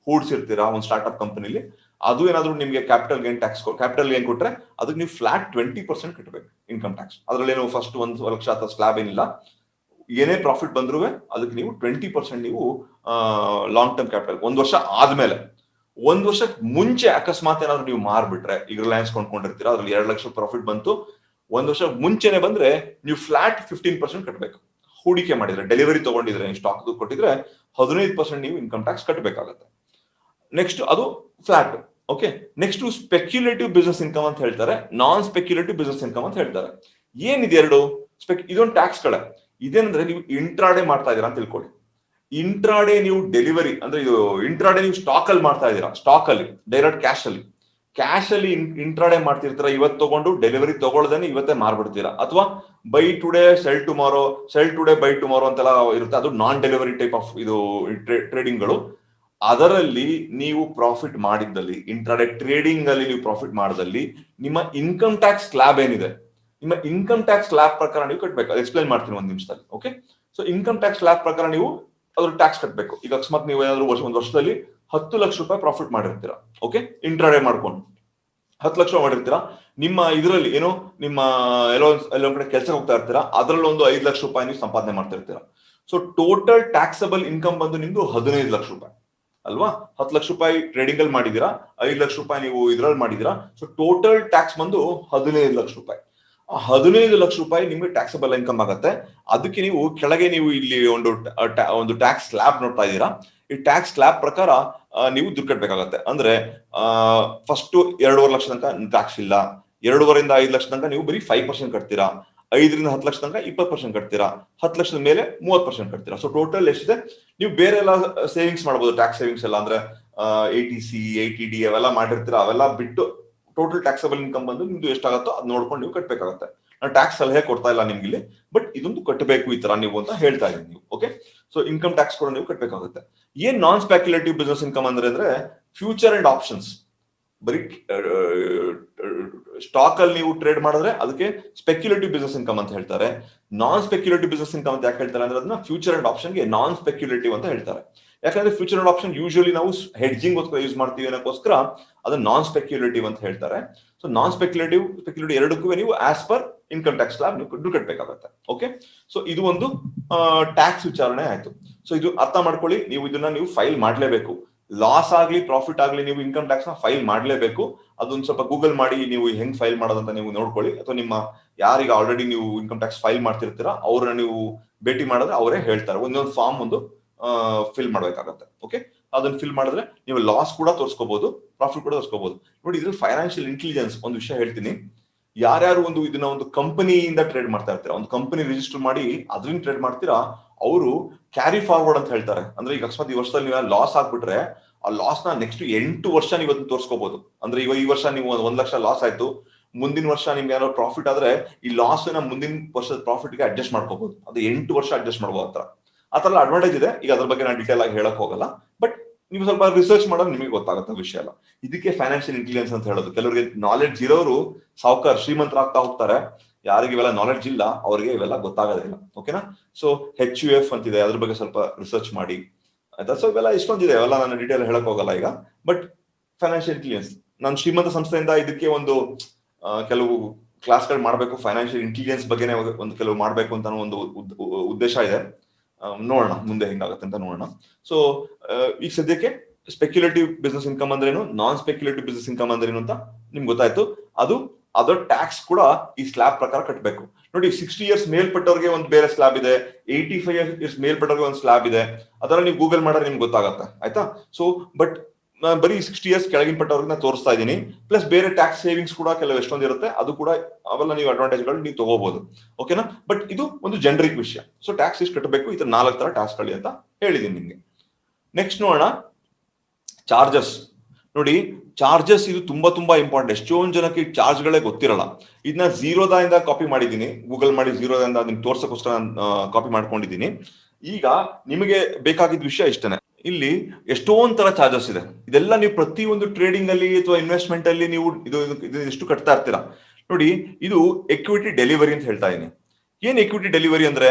ಹೂಡ್ಸಿರ್ತೀರಾ ಒಂದು ಸ್ಟಾರ್ಟ್ಅಪ್ ಕಂಪನಿಲಿ. ಅದು ಏನಾದ್ರು ನಿಮ್ಗೆ ಕ್ಯಾಪಿಟಲ್ ಗೇನ್ ಕೊಟ್ರೆ ಅದಕ್ಕೆ ನೀವು ಫ್ಲಾಟ್ 20% ಕಟ್ಟಬೇಕು ಇನ್ಕಮ್ ಟ್ಯಾಕ್ಸ್. ಅದ್ರಲ್ಲಿ ಏನು ಫಸ್ಟ್ 1 ಲಕ್ಷ ಅಥವಾ ಸ್ಲ್ಯಾಬ್ ಏನಿಲ್ಲ. ಏನೇ ಪ್ರಾಫಿಟ್ ಬಂದ್ರು ಅದಕ್ಕೆ ನೀವು 20% ನೀವು ಲಾಂಗ್ ಟರ್ಮ್ ಕ್ಯಾಪಿಟಲ್ 1 ವರ್ಷ ಆದ್ಮೇಲೆ ಒಂದ್ ವರ್ಷ ಮುಂಚೆ ಅಕಸ್ಮಾತ್ ಏನಾದ್ರು ನೀವು ಮಾರ್ಬಿಟ್ರೆ, ಈಗ ರಿಲಯನ್ಸ್ ಕೊಂಡ್ಕೊಂಡಿರ್ತೀರಾ, ಅದ್ರಲ್ಲಿ 2 ಲಕ್ಷ ಪ್ರಾಫಿಟ್ ಬಂತು, ಒಂದ್ ವರ್ಷ ಮುಂಚೆನೆ ಬಂದ್ರೆ ನೀವು ಫ್ಲಾಟ್ 15% ಕಟ್ಟಬೇಕು. ಹೂಡಿಕೆ ಮಾಡಿದ್ರೆ, ಡೆಲಿವರಿ ತಗೊಂಡಿದ್ರೆ, ಸ್ಟಾಕ್ ಕೊಟ್ಟಿದ್ರೆ 15% ನೀವು ಇನ್ಕಮ್ ಟ್ಯಾಕ್ಸ್ ಕಟ್ಟಬೇಕಾಗತ್ತೆ. ನೆಕ್ಸ್ಟ್ ಅದು flat. Okay, next speculative business income ಅಂತ ಹೇಳ್ತಾರೆ, ನಾನ್ ಸ್ಪೆಕ್ಯುಲೇಟಿವ್ ಬಿಸ್ನೆಸ್ ಇನ್ಕಮ್ ಅಂತ ಹೇಳ್ತಾರೆ. ಏನಿದೆ ಎರಡು? ಇದೊಂದು ಟ್ಯಾಕ್ಸ್ ಗಳ. ಇದೇನಂದ್ರೆ ನೀವು ಇಂಟ್ರಾಡೇ ಮಾಡ್ತಾ ಇದೀರಾ ಅಂತ ತಿಳ್ಕೊಳ್ಳಿ. ಇಂಟ್ರಾಡೇ ನೀವು ಡೆಲಿವರಿ ಅಂದ್ರೆ ಇದು ಇಂಟ್ರಾಡೇ ನೀವು ಸ್ಟಾಕ್ ಅಲ್ಲಿ ಮಾಡ್ತಾ ಇದೀರಾ, ಸ್ಟಾಕ್ ಅಲ್ಲಿ ಡೈರೆಕ್ಟ್ ಕ್ಯಾಶ್ ಅಲ್ಲಿ ಇಂಟ್ರಾಡೇ ಮಾಡ್ತಿರ್ತೀರಾ. ಇವತ್ತು ತಗೊಂಡು ಡೆಲಿವರಿ ತಗೊಳ್ದೇನೆ ಇವತ್ತೇ ಮಾರ್ಬಿಡ್ತೀರಾ, ಅಥವಾ by today cell today by tomorrow ಅಂತೆಲ್ಲ ಇರುತ್ತೆ. ಅದು ನಾನ್ ಡೆಲಿವರಿ ಟೈಪ್ ಆಫ್ ಇದು ಟ್ರೇಡಿಂಗ್ ಗಳು. ಅದರಲ್ಲಿ ನೀವು ಪ್ರಾಫಿಟ್ ಮಾಡಿದ್ದಲ್ಲಿ, ಇಂಟ್ರಾಡೇ ಟ್ರೇಡಿಂಗ್ ಅಲ್ಲಿ ನೀವು ಪ್ರಾಫಿಟ್ ಮಾಡಿದಲ್ಲಿ, ನಿಮ್ಮ ಇನ್ಕಮ್ ಟ್ಯಾಕ್ಸ್ ಸ್ಲ್ಯಾಬ್ ಏನಿದೆ, ನಿಮ್ಮ ಇನ್ಕಮ್ ಟ್ಯಾಕ್ಸ್ ಸ್ಲ್ಯಾಬ್ ಪ್ರಕಾರ ನೀವು ಕಟ್ಟಬೇಕು. ಅದು ಎಕ್ಸ್ಪ್ಲೈನ್ ಮಾಡ್ತೀನಿ ಒಂದ್ ನಿಮಿಷದಲ್ಲಿ. Okay, so income tax slab ಪ್ರಕಾರ ನೀವು ಅದ್ರ ಟ್ಯಾಕ್ಸ್ ಕಟ್ಟಬೇಕು. ಈಗ ಅಕಸ್ಮಾತ್ ನೀವು ಏನಾದ್ರು ಒಂದು ವರ್ಷದಲ್ಲಿ 10 ಲಕ್ಷ ರೂಪಾಯಿ ಪ್ರಾಫಿಟ್ ಮಾಡಿರ್ತೀರಾ, ಓಕೆ, ಇಂಟ್ರಾಡೇ ಮಾಡ್ಕೊಂಡು 10 ಲಕ್ಷ ಮಾಡಿರ್ತೀರಾ. ನಿಮ್ಮ ಇದರಲ್ಲಿ ಏನೋ ನಿಮ್ಮ ಎಲ್ಲೊಂದ್ ಕಡೆ ಕೆಲಸ ಹೋಗ್ತಾ ಇರ್ತೀರಾ, ಅದ್ರಲ್ಲಿ ಒಂದು 5 ಲಕ್ಷ ರೂಪಾಯಿ ನೀವು ಸಂಪಾದನೆ ಮಾಡ್ತಿರ್ತೀರಾ. ಸೊ ಟೋಟಲ್ ಟ್ಯಾಕ್ಸಬಲ್ ಇನ್ಕಮ್ ಬಂದು ನಿಮ್ದು 15 ಲಕ್ಷ ರೂಪಾಯಿ ಅಲ್ವಾ? 10 ಲಕ್ಷ ರೂಪಾಯಿ ಟ್ರೇಡಿಂಗ್ ಅಲ್ಲಿ ಮಾಡಿದೀರಾ, 5 ಲಕ್ಷ ರೂಪಾಯಿ ನೀವು ಇದ್ರಲ್ಲಿ ಮಾಡಿದೀರಾ. ಸೊ ಟೋಟಲ್ ಟ್ಯಾಕ್ಸ್ ಬಂದು 15 ಲಕ್ಷ ರೂಪಾಯಿ. 15 ಲಕ್ಷ ರೂಪಾಯಿ ನಿಮ್ಗೆ ಟ್ಯಾಕ್ಸಬಲ್ ಇನ್ಕಮ್ ಆಗುತ್ತೆ. ಅದಕ್ಕೆ ನೀವು ಕೆಳಗೆ ನೀವು ಇಲ್ಲಿ ಒಂದು ಟ್ಯಾಕ್ಸ್ ಸ್ಲ್ಯಾಬ್ ನೋಡ್ತಾ ಇದ್ದೀರಾ. ಈ ಟ್ಯಾಕ್ಸ್ ಸ್ಲ್ಯಾಬ್ ಪ್ರಕಾರ ನೀವು ದುಡ್ಡು ಕಟ್ಟಬೇಕಾಗತ್ತೆ. ಅಂದ್ರೆ ಫಸ್ಟ್ 2.5 ಲಕ್ಷ ತನಕ ಟ್ಯಾಕ್ಸ್ ಇಲ್ಲ, 2.5 ಇಂದ 5 ಲಕ್ಷ ತನಕ ನೀವು ಬರೀ 5% ಕಟ್ತೀರಾ, 5 ರಿಂದ 10 ಲಕ್ಷ ತನಕ 20% ಕಟ್ತೀರಾ, 10 ಲಕ್ಷದ ಮೇಲೆ 30% ಕಟ್ತೀರಾ. ಸೊ ಟೋಟಲ್ ಎಷ್ಟಿದೆ? ನೀವು ಬೇರೆ ಎಲ್ಲ ಸೇವಿಂಗ್ಸ್ ಮಾಡ್ಬೋದು, ಟ್ಯಾಕ್ಸ್ ಸೇವಿಂಗ್ಸ್ ಎಲ್ಲ ಅಂದ್ರೆ ATC ATD ಅವೆಲ್ಲ ಮಾಡಿರ್ತೀರಾ. ಅವೆಲ್ಲ ಬಿಟ್ಟು ಟೋಟಲ್ ಟ್ಯಾಕ್ಸಬಲ್ ಇನ್ಕಮ್ ಬಂದು ನಿಮ್ದು ಎಷ್ಟಾಗತ್ತೋ ಅದ್ ನೋಡ್ಕೊಂಡು ನೀವು ಕಟ್ಟಬೇಕಾಗುತ್ತೆ. ನಾನು ಟ್ಯಾಕ್ಸ್ ಸಲಹೆ ಕೊಡ್ತಾ ಇಲ್ಲ ನಿಮ್ಗೆ ಇಲ್ಲಿ, ಬಟ್ ಇದೊಂದು ಕಟ್ಟಬೇಕು ಈ ತರ ನೀವು ಅಂತ ಹೇಳ್ತಾ ಇದ್ದೀನಿ ನೀವು. ಓಕೆ, ಸೊ ಇನ್ಕಮ್ ಟ್ಯಾಕ್ಸ್ ಕೂಡ ನೀವು ಕಟ್ಟಬೇಕಾಗುತ್ತೆ. ಏನ್ ನಾನ್ ಸ್ಪೆಕ್ಯುಲೇಟಿವ್ ಬಿಸ್ನೆಸ್ ಇನ್ಕಮ್ ಅಂದ್ರೆ ಫ್ಯೂಚರ್ ಅಂಡ್ ಆಪ್ಷನ್ಸ್. ಬರೀ ಸ್ಟಾಕ್ ಅಲ್ಲಿ ನೀವು ಟ್ರೇಡ್ ಮಾಡಿದ್ರೆ ಅದಕ್ಕೆ ಸ್ಪೆಕ್ಯುಲೇಟಿವ್ ಬಿಸ್ನೆಸ್ ಇನ್ಕಮ್ ಅಂತ ಹೇಳ್ತಾರೆ. ನಾನ್ ಸ್ಪೆಕ್ಯುಲೇಟಿವ್ ಬಿಸ್ನೆಸ್ ಇನ್ಕಮ್ ಅಂತ ಯಾಕೆ ಹೇಳ್ತಾರೆ ಅಂದ್ರೆ ಅದನ್ನ ಫ್ಯೂಚರ್ ಅಂಡ್ ಆಪ್ಷನ್ಗೆ ನಾನ್ ಸ್ಪೆಕ್ಯುಲೇಟಿವ್ ಅಂತ ಹೇಳ್ತಾರೆ. ಯಾಕಂದ್ರೆ ಫ್ಯೂಚರ್ ಅಂಡ್ ಆಪ್ಷನ್ ಯೂಶುವಲಿ ನಾವು ಹೆಡ್ಜಿಂಗ್ ಗೋಸ್ಕರ ಯೂಸ್ ಮಾಡ್ತೀವಿ ಅನ್ನೋಕ್ಕೋಸ್ಕರ ಅದು ನಾನ್ ಸ್ಪೆಕ್ಯುಲೇಟಿವ್ ಅಂತ ಹೇಳ್ತಾರೆ. ಸೊ ನಾನ್ ಸ್ಪೆಕ್ಯುಲೇಟಿವ್ ಎರಡಕ್ಕೂ ನೀವು as per income tax slab ನೀವು ದುಡ್ಡು ಕಟ್ಟಬೇಕಾಗುತ್ತೆ. ಓಕೆ, ಸೊ ಇದು ಒಂದು ಟ್ಯಾಕ್ಸ್ ವಿಚಾರಣೆ ಆಯ್ತು. ಸೊ ಇದು ಅರ್ಥ ಮಾಡ್ಕೊಳ್ಳಿ. ನೀವು ಇದನ್ನ ನೀವು ಫೈಲ್ ಮಾಡ್ಲೇಬೇಕು. ಲಾಸ್ ಆಗ್ಲಿ ಪ್ರಾಫಿಟ್ ಆಗ್ಲಿ ನೀವು ಇನ್ಕಮ್ ಟ್ಯಾಕ್ಸ್ ನ ಫೈಲ್ ಮಾಡ್ಲೇಬೇಕು. ಅದೊಂದು ಸ್ವಲ್ಪ ಗೂಗಲ್ ಮಾಡಿ ನೀವು ಹೆಂಗ್ ಫೈಲ್ ಮಾಡೋದಂತ ನೀವು ನೋಡ್ಕೊಳ್ಳಿ, ಅಥವಾ ನಿಮ್ಮ ಯಾರಿಗೆ ಆಲ್ರೆಡಿ ನೀವು ಇನ್ಕಮ್ ಟ್ಯಾಕ್ಸ್ ಫೈಲ್ ಮಾಡ್ತಿರ್ತೀರಾ ಅವ್ರನ್ನ ನೀವು ಭೇಟಿ ಮಾಡಿದ್ರೆ ಅವರೇ ಹೇಳ್ತಾರೆ. ಒಂದೊಂದು ಫಾರ್ಮ್ ಒಂದು ಫಿಲ್ ಮಾಡ್ಬೇಕಾಗತ್ತೆ. ಓಕೆ, ಅದನ್ನ ಫಿಲ್ ಮಾಡಿದ್ರೆ ನೀವು ಲಾಸ್ ಕೂಡ ತೋರಿಸ್ಕೋಬಹುದು, ಪ್ರಾಫಿಟ್ ಕೂಡ ತೋರಿಸ್ಕೋಬಹುದು. ನೋಡಿ, ಇದ್ರಲ್ಲಿ ಫೈನಾನ್ಷಿಯಲ್ ಇಂಟೆಲಿಜೆನ್ಸ್ ಒಂದು ವಿಷಯ ಹೇಳ್ತೀನಿ. ಯಾರ್ಯಾರು ಇದನ್ನ ಒಂದು ಕಂಪನಿಯಿಂದ ಟ್ರೇಡ್ ಮಾಡ್ತಾ ಇರ್ತೀರಾ, ಒಂದು ಕಂಪನಿ ರಿಜಿಸ್ಟರ್ ಮಾಡಿ ಅದನ್ನ ಟ್ರೇಡ್ ಮಾಡ್ತೀರಾ, ಅವರು ಕ್ಯಾರಿ ಫಾರ್ವರ್ಡ್ ಅಂತ ಹೇಳ್ತಾರೆ. ಅಂದ್ರೆ ಈಗ ಅಕಸ್ಮಾತ್ ಈ ವರ್ಷದಲ್ಲಿ ನೀವು ಲಾಸ್ ಆಗ್ಬಿಟ್ರೆ ಆ ಲಾಸ್ ನ ನೆಕ್ಸ್ಟ್ 8 ವರ್ಷ ನೀವು ಅದನ್ನ ತೋರಿಸ್ಕೋಬಹುದು. ಅಂದ್ರೆ ಈ ವರ್ಷ ನೀವು 1 ಲಕ್ಷ ಲಾಸ್ ಆಯ್ತು, ಮುಂದಿನ ವರ್ಷ ನಿಮ್ಗೆ ಏನಾದ್ರು ಪ್ರಾಫಿಟ್ ಆದ್ರೆ ಈ ಲಾಸ್ ನ ಮುಂದಿನ ವರ್ಷದ ಪ್ರಾಫಿಟ್ ಗೆ ಅಡ್ಜಸ್ಟ್ ಮಾಡ್ಕೋಬಹುದು. ಅದು 8 ವರ್ಷ ಅಡ್ಜಸ್ಟ್ ಮಾಡಬಹುದು. ಆ ತರ ಅಡ್ವಾಂಟೇಜ್ ಇದೆ. ಈಗ ಅದ್ರ ಬಗ್ಗೆ ನಾನು ಡೀಟೇಲ್ ಆಗಿ ಹೇಳಕ್ ಹೋಗಲ್ಲ, ಬಟ್ ನೀವು ಸ್ವಲ್ಪ ರಿಸರ್ಚ್ ಮಾಡೋದು ನಿಮಗೆ ಗೊತ್ತಾಗುತ್ತೆ ವಿಷಯ ಎಲ್ಲ. ಇದಕ್ಕೆ ಫೈನಾನ್ಷಿಯಲ್ ಇಂಟೆಲಿಜೆನ್ಸ್ ಅಂತ ಹೇಳೋದು. ಕೆಲವರಿಗೆ ನಾಲೆಡ್ಜ್ ಇರೋರು ಸಾವುಕಾರ ಶ್ರೀಮಂತರಾಗ್ತಾ ಹೋಗ್ತಾರೆ, ಯಾರಿಗೆ ಇವೆಲ್ಲ ನಾಲೆಡ್ಜ್ ಇಲ್ಲ ಅವ್ರಿಗೆ ಇವೆಲ್ಲ ಗೊತ್ತಾಗೋದಿಲ್ಲ. ಓಕೆನಾ? ಸೊ HUF ಅಂತಿದೆ, ಅದ್ರ ಬಗ್ಗೆ ಸ್ವಲ್ಪ ರಿಸರ್ಚ್ ಮಾಡಿ ಆಯ್ತಾ. ಸೊ ಇವೆಲ್ಲ ಇಷ್ಟೊಂದಿದೆ, ಅವೆಲ್ಲ ನಾನು ಡೀಟೇಲ್ ಹೇಳಕ್ ಹೋಗಲ್ಲ ಈಗ. ಬಟ್ ಫೈನಾನ್ಷಿಯಲ್ ಇಂಟೆಲಿಜೆನ್ಸ್ ನಾನು ಶ್ರೀಮಂತ ಸಂಸ್ಥೆಯಿಂದ ಇದಕ್ಕೆ ಒಂದು ಕೆಲವು ಕ್ಲಾಸ್ಗಳು ಮಾಡಬೇಕು, ಫೈನಾನ್ಷಿಯಲ್ ಇಂಟೆಲಿಜೆನ್ಸ್ ಬಗ್ಗೆನೇ ಒಂದು ಕೆಲವು ಮಾಡಬೇಕು ಅಂತ ಒಂದು ಉದ್ದೇಶ ಇದೆ. ನೋಡೋಣ ಮುಂದೆ ಹೆಂಗಾಗುತ್ತೆ ಅಂತ ನೋಡೋಣ. ಸೊ ಈಗ ಸದ್ಯಕ್ಕೆ ಸ್ಪೆಕ್ಯುಲೇಟಿವ್ ಬಿಸ್ನೆಸ್ ಇನ್ಕಮ್ ಅಂದ್ರೇನು, ನಾನ್ ಸ್ಪೆಕ್ಯುಲೇಟಿವ್ ಬಿಸ್ನೆಸ್ ಇನ್ಕಮ್ ಅಂದ್ರೇನು ಅಂತ ನಿಮ್ಗೆ ಗೊತ್ತಾಯ್ತು. ಅದರ ಟ್ಯಾಕ್ಸ್ ಕೂಡ ಈ ಸ್ಲ್ಯಾಬ್ ಪ್ರಕಾರ ಕಟ್ಟಬೇಕು. ನೋಡಿ, 60 ಇಯರ್ಸ್ ಮೇಲ್ಪಟ್ಟವ್ರಿಗೆ ಒಂದು ಬೇರೆ ಸ್ಲ್ಯಾಬ್ ಇದೆ, 85 ಇಯರ್ಸ್ ಮೇಲ್ಪಟ್ಟವ್ರಿಗೆ ಒಂದು ಸ್ಲ್ಯಾಬ್ ಇದೆ. ಅದರ ನೀವು ಗೂಗಲ್ ಮಾಡಿದ್ರೆ ನಿಮ್ಗೆ ಗೊತ್ತಾಗತ್ತೆ ಆಯ್ತಾ. ಸೊ ಬಟ್ ನಾನು ಬರೀ 60 ಇಯರ್ಸ್ ಕೆಳಗಿನ ಪಟ್ಟವ್ರಿಗೆ ನಾನು ತೋರಿಸ್ತಾ ಇದ್ದೀನಿ. ಪ್ಲಸ್ ಬೇರೆ ಟ್ಯಾಕ್ಸ್ ಸೇವಿಂಗ್ಸ್ ಕೂಡ ಕೆಲವು ಎಷ್ಟೊಂದು ಇರುತ್ತೆ, ಅದು ಕೂಡ ಅವೆಲ್ಲ ನೀವು ಅಡ್ವಾಂಟೇಜ್ಗಳು ನೀವು ತಗೋಬಹುದು. ಓಕೆನಾ? ಬಟ್ ಇದು ಒಂದು ಜನರಿಕ್ ವಿಷಯ. ಸೊ ಟ್ಯಾಕ್ಸ್ ಇಷ್ಟು ಕಟ್ಟಬೇಕು, ಈ ತರ 4 ತರ ಟ್ಯಾಕ್ಸ್ ಗಳು ಅಂತ ಹೇಳಿದೀನಿ ನಿಮ್ಗೆ. ನೆಕ್ಸ್ಟ್ ನೋಡೋಣ, ಚಾರ್ಜಸ್. ನೋಡಿ, ಚಾರ್ಜಸ್ ಇದು ತುಂಬಾ ಇಂಪಾರ್ಟೆಂಟ್. ಎಷ್ಟೊಂದು ಜನಕ್ಕೆ ಚಾರ್ಜ್ ಗಳೇ ಗೊತ್ತಿರಲ್ಲ. ಇದನ್ನ ಝೀರೋದಿಂದ ಕಾಪಿ ಮಾಡಿದ್ದೀನಿ, ಗೂಗಲ್ ಮಾಡಿ ಝೀರೋದಿಂದ ನಿಮ್ಗೆ ತೋರ್ಸಕ್ಕೋಸ್ಕರ ಕಾಪಿ ಮಾಡ್ಕೊಂಡಿದ್ದೀನಿ. ಈಗ ನಿಮಗೆ ಬೇಕಾಗಿದ್ದ ವಿಷಯ ಇಷ್ಟನೇ. ಇಲ್ಲಿ ಎಷ್ಟೊಂದ್ ತರ ಚಾರ್ಜಸ್ ಇದೆ. ಇದೆಲ್ಲ ನೀವು ಪ್ರತಿಯೊಂದು ಟ್ರೇಡಿಂಗ್ ಅಲ್ಲಿ ಅಥವಾ ಇನ್ವೆಸ್ಟ್ಮೆಂಟ್ ಅಲ್ಲಿ ನೀವು ಇದು ಎಷ್ಟು ಕಟ್ತಾ ಇರ್ತೀರಾ. ನೋಡಿ, ಇದು ಎಕ್ವಿಟಿ ಡೆಲಿವರಿ ಅಂತ ಹೇಳ್ತಾ ಇದೀನಿ. ಏನ್ ಎಕ್ವಿಟಿ ಡೆಲಿವರಿ ಅಂದ್ರೆ,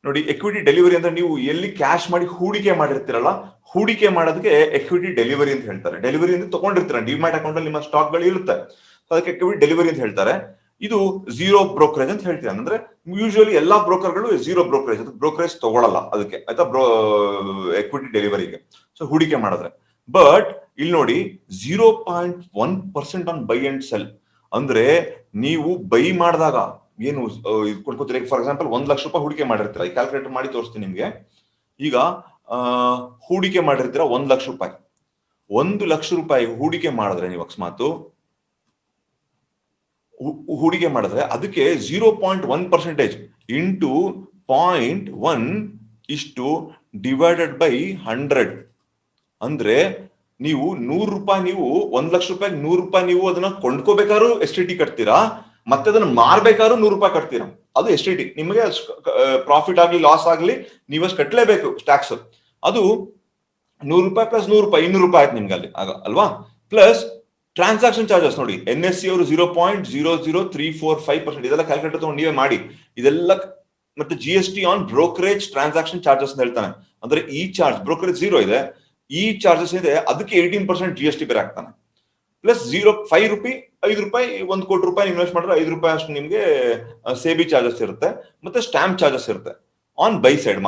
ನೋಡಿ, ಎಕ್ವಿಟಿ ಡೆಲಿವರಿ ಅಂದ್ರೆ ನೀವು ಎಲ್ಲಿ ಕ್ಯಾಶ್ ಮಾಡಿ ಹೂಡಿಕೆ ಮಾಡಿರ್ತೀರಲ್ಲ, ಹೂಡಿಕೆ ಮಾಡೋದಕ್ಕೆ ಎಕ್ವಿಟಿ ಡೆಲಿವರಿ ಅಂತ ಹೇಳ್ತಾರೆ. ಡೆಲಿವರಿ ಅಂದ್ರೆ ತಗೊಂಡಿರ್ತೀರ, ಡಿಮ್ಯಾಟ್ ಅಕೌಂಟ್ ಅಲ್ಲಿ ನಿಮ್ಮ ಸ್ಟಾಕ್ ಗಳು ಇರುತ್ತೆ, ಅದಕ್ಕೆ ಎಕ್ವಿಟಿ ಡೆಲಿವರಿ ಅಂತ ಹೇಳ್ತಾರೆ. ಇದು ಝೀರೋ ಬ್ರೋಕರೇಜ್ ಅಂತ ಹೇಳ್ತೀವಿ. ಅಂದ್ರೆ ಯೂಶುವಲಿ ಎಲ್ಲಾ ಬ್ರೋಕರ್ಗಳು ಝೀರೋ ಬ್ರೋಕರೇಜ್, ಬ್ರೋಕರೇಜ್ ತಗೊಳಲ್ಲ ಅದಕ್ಕೆ ಆಯ್ತಾ, ಎಕ್ವಿಟಿ ಡೆಲಿವರಿಗೆ. ಸೊ ಹೂಡಿಕೆ ಮಾಡಿದ್ರೆ. ಬಟ್ ಇಲ್ಲಿ ನೋಡಿ 0.1% ಆನ್ ಬೈ ಅಂಡ್ ಸೆಲ್. ಅಂದ್ರೆ ನೀವು ಬೈ ಮಾಡಿದಾಗ ಏನು ಕೊಡ್ಕೋತೀರಿ. ಫಾರ್ ಎಕ್ಸಾಂಪಲ್ 1 ಲಕ್ಷ ರೂಪಾಯಿ ಹೂಡಿಕೆ ಮಾಡಿರ್ತೀರ, ಈ ಕ್ಯಾಲ್ಕುಲೇಟರ್ ಮಾಡಿ ತೋರಿಸ್ತೀನಿ ನಿಮ್ಗೆ. ಈಗ ಹೂಡಿಕೆ ಮಾಡಿರ್ತೀರ 1 ಲಕ್ಷ ರೂಪಾಯಿ. 1 ಲಕ್ಷ ರೂಪಾಯಿ ಹೂಡಿಕೆ ಮಾಡಿದ್ರೆ ನೀವು ಅಕಸ್ಮಾತ್ ಹೂಡಿಕೆ ಮಾಡಿದ್ರೆ ಅದಕ್ಕೆ 0.1% ಇಂಟು 0.1 ಇಷ್ಟು ಡಿವೈಡೆಡ್ ಬೈ 100. ಅಂದ್ರೆ ನೀವು 100 ರೂಪಾಯಿ, ನೀವು 1 ಲಕ್ಷ ರೂಪಾಯಿ 100 ರೂಪಾಯಿ ನೀವು ಅದನ್ನ ಕೊಂಡ್ಕೋಬೇಕಾದ್ರೂ STT ಕಟ್ತೀರಾ, ಮತ್ತೆ ಅದನ್ನ ಮಾರ್ಬೇಕಾದ್ರೂ 100 ರೂಪಾಯಿ ಕಟ್ತೀರಾ. ಅದು STT. ನಿಮಗೆ ಪ್ರಾಫಿಟ್ ಆಗ್ಲಿ ಲಾಸ್ ಆಗ್ಲಿ ನೀವಷ್ಟು ಕಟ್ಟಲೇಬೇಕು ಟ್ಯಾಕ್ಸ್. ಅದು 100 ರೂಪಾಯಿ ಪ್ಲಸ್ 100 ರೂಪಾಯಿ 200 ರೂಪಾಯಿ ಆಯ್ತು ನಿಮ್ಗೆ ಅಲ್ಲಿ ಆಗ ಅಲ್ವಾ. ಪ್ಲಸ್ ಟ್ರಾನ್ಸಾಕ್ಷನ್ ಚಾರ್ಜಸ್ ನೋಡಿ, NSE ಅವರು 0.00345%. ಇದೆಲ್ಲ ಕ್ಯಾಲ್ಕುಲೇಟರ್ ತಗೊಂಡು ನೀವೇ ಮಾಡಿ ಇದೆಲ್ಲ. ಮತ್ತೆ GST on brokerage transaction charges ಅಂತ ಹೇಳ್ತಾನೆ. ಅಂದ್ರೆ ಈ ಚಾರ್ಜ್ ಬ್ರೋಕರೇಜ್ 0 ಇದೆ, ಈ ಚಾರ್ಜಸ್ ಇದೆ, ಅದಕ್ಕೆ 18% GST ಬೇರೆ ಆಗ್ತಾನೆ. ಪ್ಲಸ್ 5 ರೂಪಾಯಿ 5 ರೂಪಾಯಿ 1 ಕೋಟಿ ರೂಪಾಯಿ ಇನ್ವೆಸ್ಟ್ ಮಾಡಿದ್ರೆ 5 ರೂಪಾಯಿ ಅಷ್ಟು ನಿಮ್ಗೆ ಸೇಬಿ ಚಾರ್ಜಸ್ ಇರುತ್ತೆ, ಮತ್ತೆ ಸ್ಟಾಂಪ್ ಚಾರ್ಜಸ್ ಇರುತ್ತೆ. ಆನ್ ಬೈ ಸೈಡ್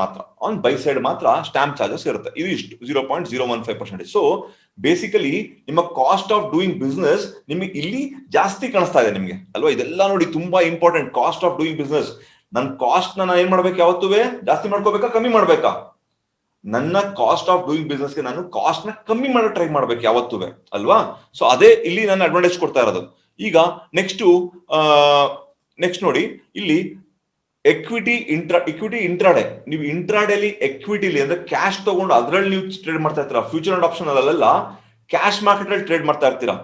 ಮಾತ್ರ ಸ್ಟಾಂಪ್ ಚಾರ್ಜಸ್ ಇರುತ್ತೆ. ಇದು ಇಷ್ಟು 0.015%. ಸೊ ಬೇಸಿಕಲಿ ನಿಮ್ಮ ಕಾಸ್ಟ್ ಆಫ್ ಡೂಯಿಂಗ್ ಬಿಸ್ನೆಸ್ ನಿಮಗೆ ಇಲ್ಲಿ ಜಾಸ್ತಿ ಕಾಣಿಸ್ತಾ ಇದೆ ನಿಮ್ಗೆ ಅಲ್ವಾ. ಇದೆಲ್ಲ ನೋಡಿ ತುಂಬಾ important. Cost of doing business. ನನ್ನ ಕಾಸ್ಟ್ ನಾನು ಏನ್ ಮಾಡ್ಬೇಕು, ಯಾವತ್ತುವೆ ಜಾಸ್ತಿ ಮಾಡ್ಕೋಬೇಕಾ ಕಮ್ಮಿ ಮಾಡ್ಬೇಕಾ? ನನ್ನ ಕಾಸ್ಟ್ ಆಫ್ ಡೂಯಿಂಗ್ ಬಿಸ್ನೆಸ್ ಗೆ ನಾನು ಕಾಸ್ಟ್ ನ ಕಮ್ಮಿ ಮಾಡೋ ಟ್ರೈ ಮಾಡ್ಬೇಕು ಯಾವತ್ತುವೆ ಅಲ್ವಾ. ಸೊ ಅದೇ ಇಲ್ಲಿ ನಾನು ಅಡ್ವಾಂಟೇಜ್ ಕೊಡ್ತಾ ಇರೋದು. ಈಗ ನೆಕ್ಸ್ಟ್ ನೋಡಿ ಇಲ್ಲಿ ಇಕ್ವಿಟಿ ಇಂಟ್ರಾಡೇ. ನೀವು ಇಂಟ್ರಾಡೇಲಿ ಎಕ್ವಿಟಿಲಿ ಅಂದ್ರೆ ಕ್ಯಾಶ್ ತಗೊಂಡು ಅದ್ರಲ್ಲಿ ನೀವು ಟ್ರೇಡ್ ಮಾಡ್ತಾ ಇರ್ತೀರಾ. ಫ್ಯೂಚರ್ ಅಂಡ್ ಆಪ್ಷನ್ ಅಲ್ಲೆಲ್ಲ ಕ್ಯಾಶ್ ಮಾರ್ಕೆಟ್ ಅಲ್ಲಿ ಟ್ರೇಡ್ ಮಾಡ್ತಾ ಇರ್ತೀರಾ.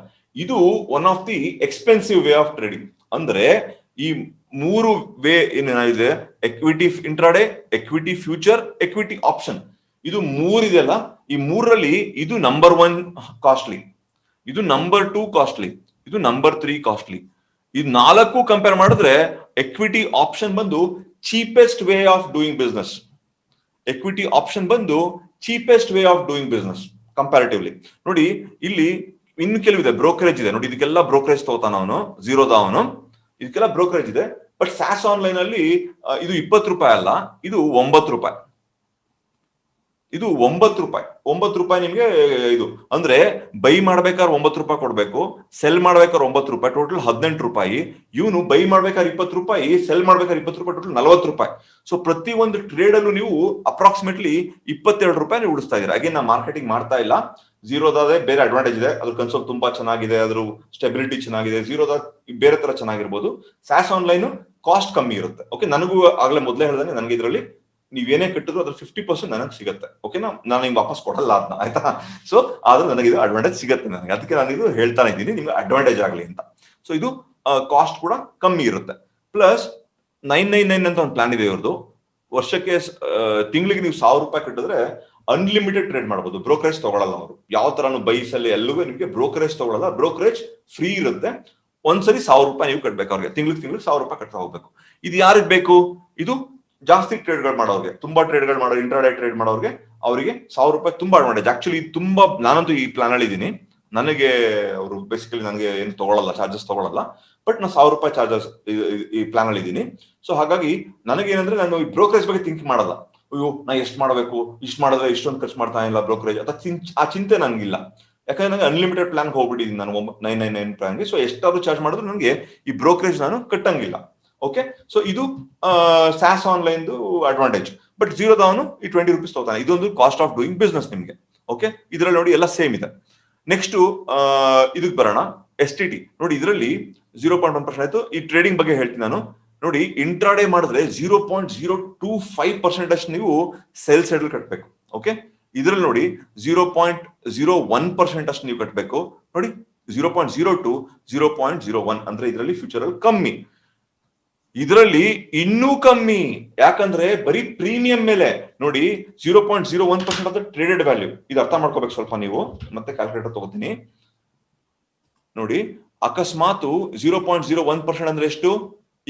ಇದು one of the expensive way of trading. ಅಂದ್ರೆ ಈ 3 ವೇ ಏನಿದೆ, equity intraday, equity future, equity option, ಇದು 3 ಇದೆಯಲ್ಲ, ಈ 3ರಲ್ಲಿ ಇದು ನಂಬರ್ 1 ಕಾಸ್ಟ್ಲಿ, ಇದು ನಂಬರ್ 2 ಕಾಸ್ಟ್ಲಿ, ಇದು ನಂಬರ್ 3 ಕಾಸ್ಟ್ಲಿ. ಈ 4 ಕಂಪೇರ್ ಮಾಡಿದ್ರೆ ಎಕ್ವಿಟಿ ಆಪ್ಷನ್ ಬಂದು cheapest way of doing business. Equity option ಬಂದು cheapest way of doing business comparatively. ನೋಡಿ ಇಲ್ಲಿ ಇನ್ನು ಕೆಲವಿದೆ, ಬ್ರೋಕರೇಜ್ ಇದೆ ನೋಡಿ. ಇದಕ್ಕೆಲ್ಲ ಬ್ರೋಕರೇಜ್ ತಗೋತಾನ ಅವನು, ಝೀರೋದ ಅವನು, ಇದಕ್ಕೆಲ್ಲ ಬ್ರೋಕರೇಜ್ ಇದೆ. ಬಟ್ ಸ್ಯಾಸ್ ಆನ್ಲೈನ್ ಅಲ್ಲಿ ಇದು 20 ರೂಪಾಯಿ ಅಲ್ಲ, ಇದು 9 ರೂಪಾಯಿ. ಇದು 9 ರೂಪಾಯಿ. 9 ರೂಪಾಯಿ ನಿಮ್ಗೆ ಇದು ಅಂದ್ರೆ ಬೈ ಮಾಡ್ಬೇಕಾದ್ರೆ 9 ರೂಪಾಯಿ ಕೊಡ್ಬೇಕು, ಸೆಲ್ ಮಾಡ್ಬೇಕಾದ್ರೆ 9 ರೂಪಾಯಿ, ಟೋಟಲ್ 18 ರೂಪಾಯಿ. ಇವನು ಬೈ ಮಾಡ್ಬೇಕಾದ್ರೆ 20 ರೂಪಾಯಿ, ಸೆಲ್ ಮಾಡ್ಬೇಕಾದ್ರೆ 20 ರೂಪಾಯಿ, ಟೋಟಲ್ 40 ರೂಪಾಯಿ. ಸೊ ಪ್ರತಿ ಒಂದು ಟ್ರೇಡ್ ಅಲ್ಲೂ ನೀವು ಅಪ್ರಾಕ್ಸಿಮೇಟ್ಲಿ 22 ರೂಪಾಯಿ ನೀವು ಉಳಿಸ್ತಾ ಇದೀರ. ಅಗೇನ್ ನಾ ಮಾರ್ಕೆಟಿಂಗ್ ಮಾಡ್ತಾ ಇಲ್ಲ. ಝೀರೋದಾದ್ರೆ ಬೇರೆ ಅಡ್ವಾಂಟೇಜ್ ಇದೆ, ಅದ್ರ ಕನ್ಸೋಲ್ ತುಂಬಾ ಚೆನ್ನಾಗಿದೆ, ಅದ್ರ ಸ್ಟೆಬಿಲಿಟಿ ಚೆನ್ನಾಗಿದೆ. ಝೀರೋದ ಬೇರೆ ತರ ಚೆನ್ನಾಗಿರ್ಬೋದು. ಸ್ಯಾಸ್ ಆನ್ಲೈನ್ ಕಾಸ್ಟ್ ಕಮ್ಮಿ ಇರುತ್ತೆ. ಓಕೆ, ನನಗೂ ಆಗ್ಲೇ ಮೊದಲೇ ಹೇಳ್ದಂಗೆ ನನಗೆ ಇದರಲ್ಲಿ ನೀವೇನೇ ಕಟ್ಟಿದ್ರು ಅದ್ರ 50% ನನಗೆ ಸಿಗುತ್ತೆ. ಓಕೆನಾ, ನಾನು ನಿಮ್ಗೆ ವಾಪಸ್ ಕೊಡಲ್ಲ ಅದನ್ನ, ಆಯ್ತಾ. ಸೊ ಆದ್ರೆ ನನಗೆ ಇದು ಅಡ್ವಾಂಟೇಜ್ ಸಿಗುತ್ತೆ ನನಗೆ, ಅದಕ್ಕೆ ನಾನು ಇದು ಹೇಳ್ತಾನೆ ಇದ್ದೀನಿ ನಿಮ್ಗೆ ಅಡ್ವಾಂಟೇಜ್ ಆಗಲಿ ಅಂತ. ಸೊ ಇದು ಕಾಸ್ಟ್ ಕೂಡ ಕಮ್ಮಿ ಇರುತ್ತೆ. ಪ್ಲಸ್ 999 ಅಂತ ಒಂದು ಪ್ಲಾನ್ ಇದೆ ಇವ್ರದ್ದು. ವರ್ಷಕ್ಕೆ ತಿಂಗಳಿಗೆ ನೀವು 1000 ರೂಪಾಯಿ ಕಟ್ಟಿದ್ರೆ ಅನ್ಲಿಮಿಟೆಡ್ ಟ್ರೇಡ್ ಮಾಡಬಹುದು. ಬ್ರೋಕರೇಜ್ ತಗೊಳ್ಳಲ್ಲ ಅವರು, ಯಾವ ತರನು ಬೈಸ್ ಅಲ್ಲಿ ಎಲ್ಲವೂ ನಿಮಗೆ ಬ್ರೋಕರೇಜ್ ತಗೊಳ್ಳಲ್ಲ. ಬ್ರೋಕರೇಜ್ ಫ್ರೀ ಇರುತ್ತೆ. ಒಂದ್ಸರಿ 1000 ರೂಪಾಯಿ ನೀವು ಕಟ್ಬೇಕು ಅವ್ರಿಗೆ, ತಿಂಗಳಿಗೆ 1000 ರೂಪಾಯಿ ಕಟ್ತಾ ಹೋಗ್ಬೇಕು. ಇದು ಯಾರಿಗೆ ಬೇಕು? ಇದು ಜಾಸ್ತಿ ಟ್ರೇಡ್ಗಳು ಮಾಡೋರಿಗೆ, ತುಂಬಾ ಟ್ರೇಡ್ಗಳು ಮಾಡೋ, ಇಂಟ್ರಾಡೇ ಟ್ರೇಡ್ ಮಾಡೋರಿಗೆ, ಅವರಿಗೆ 1000 ರೂಪಾಯಿ ತುಂಬಾ ಅಡ್ವಾಂಟೇಜ್. ಆಕ್ಚುಲಿ ತುಂಬಾ, ನಾನಂತೂ ಈ ಪ್ಲಾನ್ ಅಲ್ಲಿ ಇದ್ದೀನಿ. ನನಗೆ ಅವರು ಬೇಸಿಕಲಿ ನನಗೆ ಏನು ತಗೊಳ್ಳಲ್ಲ, ಚಾರ್ಜಸ್ ತಗೊಳ್ಳಲ್ಲ. ಬಟ್ ನಾನು 1000 ರೂಪಾಯಿ ಚಾರ್ಜಸ್ ಈ ಪ್ಲಾನ್ ಅಲ್ಲಿ ಇದ್ದೀನಿ. ಸೊ ಹಾಗಾಗಿ ನನಗೇನಂದ್ರೆ ನಾನು ಈ ಬ್ರೋಕರೇಜ್ ಬಗ್ಗೆ ಥಿಂಕ್ ಮಾಡಲ್ಲ. ಅಯ್ಯೋ ನಾ ಎಷ್ಟು ಮಾಡಬೇಕು, ಇಷ್ಟು ಮಾಡಿದ್ರೆ ಇಷ್ಟೊಂದು ಖರ್ಚು ಮಾಡ್ತಾ ಇಲ್ಲ ಬ್ರೋಕರೇಜ್ ಅಂತ ಆ ಚಿಂತೆ ನನಗಿಲ್ಲ. ಯಾಕಂದ್ರೆ ನನಗೆ ಅನ್ಲಿಮಿಟೆಡ್ ಪ್ಲಾನ್ ಹೋಗ್ಬಿಟ್ಟಿದ್ದೀನಿ ನಾನು 999 ಪ್ಲಾನ್ಗೆ. ಸೊ ಎಷ್ಟಾದ್ರೂ ಚಾರ್ಜ್ ಮಾಡಿದ್ರು ನನಗೆ ಈ ಬ್ರೋಕರೇಜ್ ನಾನು ಕಟ್ಟಂಗಿಲ್ಲ. ಓಕೆ, ಸೊ ಇದು ಸ್ಯಾಸ್ ಆನ್ಲೈನ್ ಅಡ್ವಾಂಟೇಜ್. ಬಟ್ ಝೀರೋದವನು ಈ 20 ರೂಪೀಸ್ ತಗೋತಾನೆ. ಇದೊಂದು ಕಾಸ್ಟ್ ಆಫ್ ಡೂಯಿಂಗ್ ಬಿಸ್ನೆಸ್ ನಿಮ್ಗೆ. ಓಕೆ, ಇದರಲ್ಲಿ ನೋಡಿ ಎಲ್ಲ ಸೇಮ್ ಇದೆ. ನೆಕ್ಸ್ಟ್ ಇದಕ್ಕೆ ಬರೋಣ, STT ನೋಡಿ. ಇದರಲ್ಲಿ 0.1% ಆಯ್ತು. ಈ ಟ್ರೇಡಿಂಗ್ ಬಗ್ಗೆ ಹೇಳ್ತೀನಿ ನಾನು. ನೋಡಿ, ಇಂಟ್ರಾಡೇ ಮಾಡಿದ್ರೆ 0.025% ಅಷ್ಟು ನೀವು ಸೆಲ್ ಸೈಡ್ ಕಟ್ಟಬೇಕು. ಓಕೆ, ಇದರಲ್ಲಿ ನೋಡಿ 0.01% ಅಷ್ಟು ನೀವು ಕಟ್ಟಬೇಕು. ನೋಡಿ 0.02, 0.01 ಅಂದ್ರೆ ಇದರಲ್ಲಿ ಫ್ಯೂಚರ್ ಅಲ್ಲಿ ಕಮ್ಮಿ. ಇದರಲ್ಲಿ ಇನ್ನೂ ಕಮ್ಮಿ, ಯಾಕಂದ್ರೆ ಬರೀ ಪ್ರೀಮಿಯಂ ಮೇಲೆ ನೋಡಿ 0.01% ಆಫ್ ಟ್ರೇಡೆಡ್ ವ್ಯಾಲ್ಯೂ. ಇದು ಅರ್ಥ ಮಾಡ್ಕೋಬೇಕು ಸ್ವಲ್ಪ ನೀವು. ಮತ್ತೆ ಕ್ಯಾಲ್ಕುಲೇಟರ್ ತಗೋತೀನಿ ನೋಡಿ. ಅಕಸ್ಮಾತ್ 0.01% ಅಂದ್ರೆ ಎಷ್ಟು?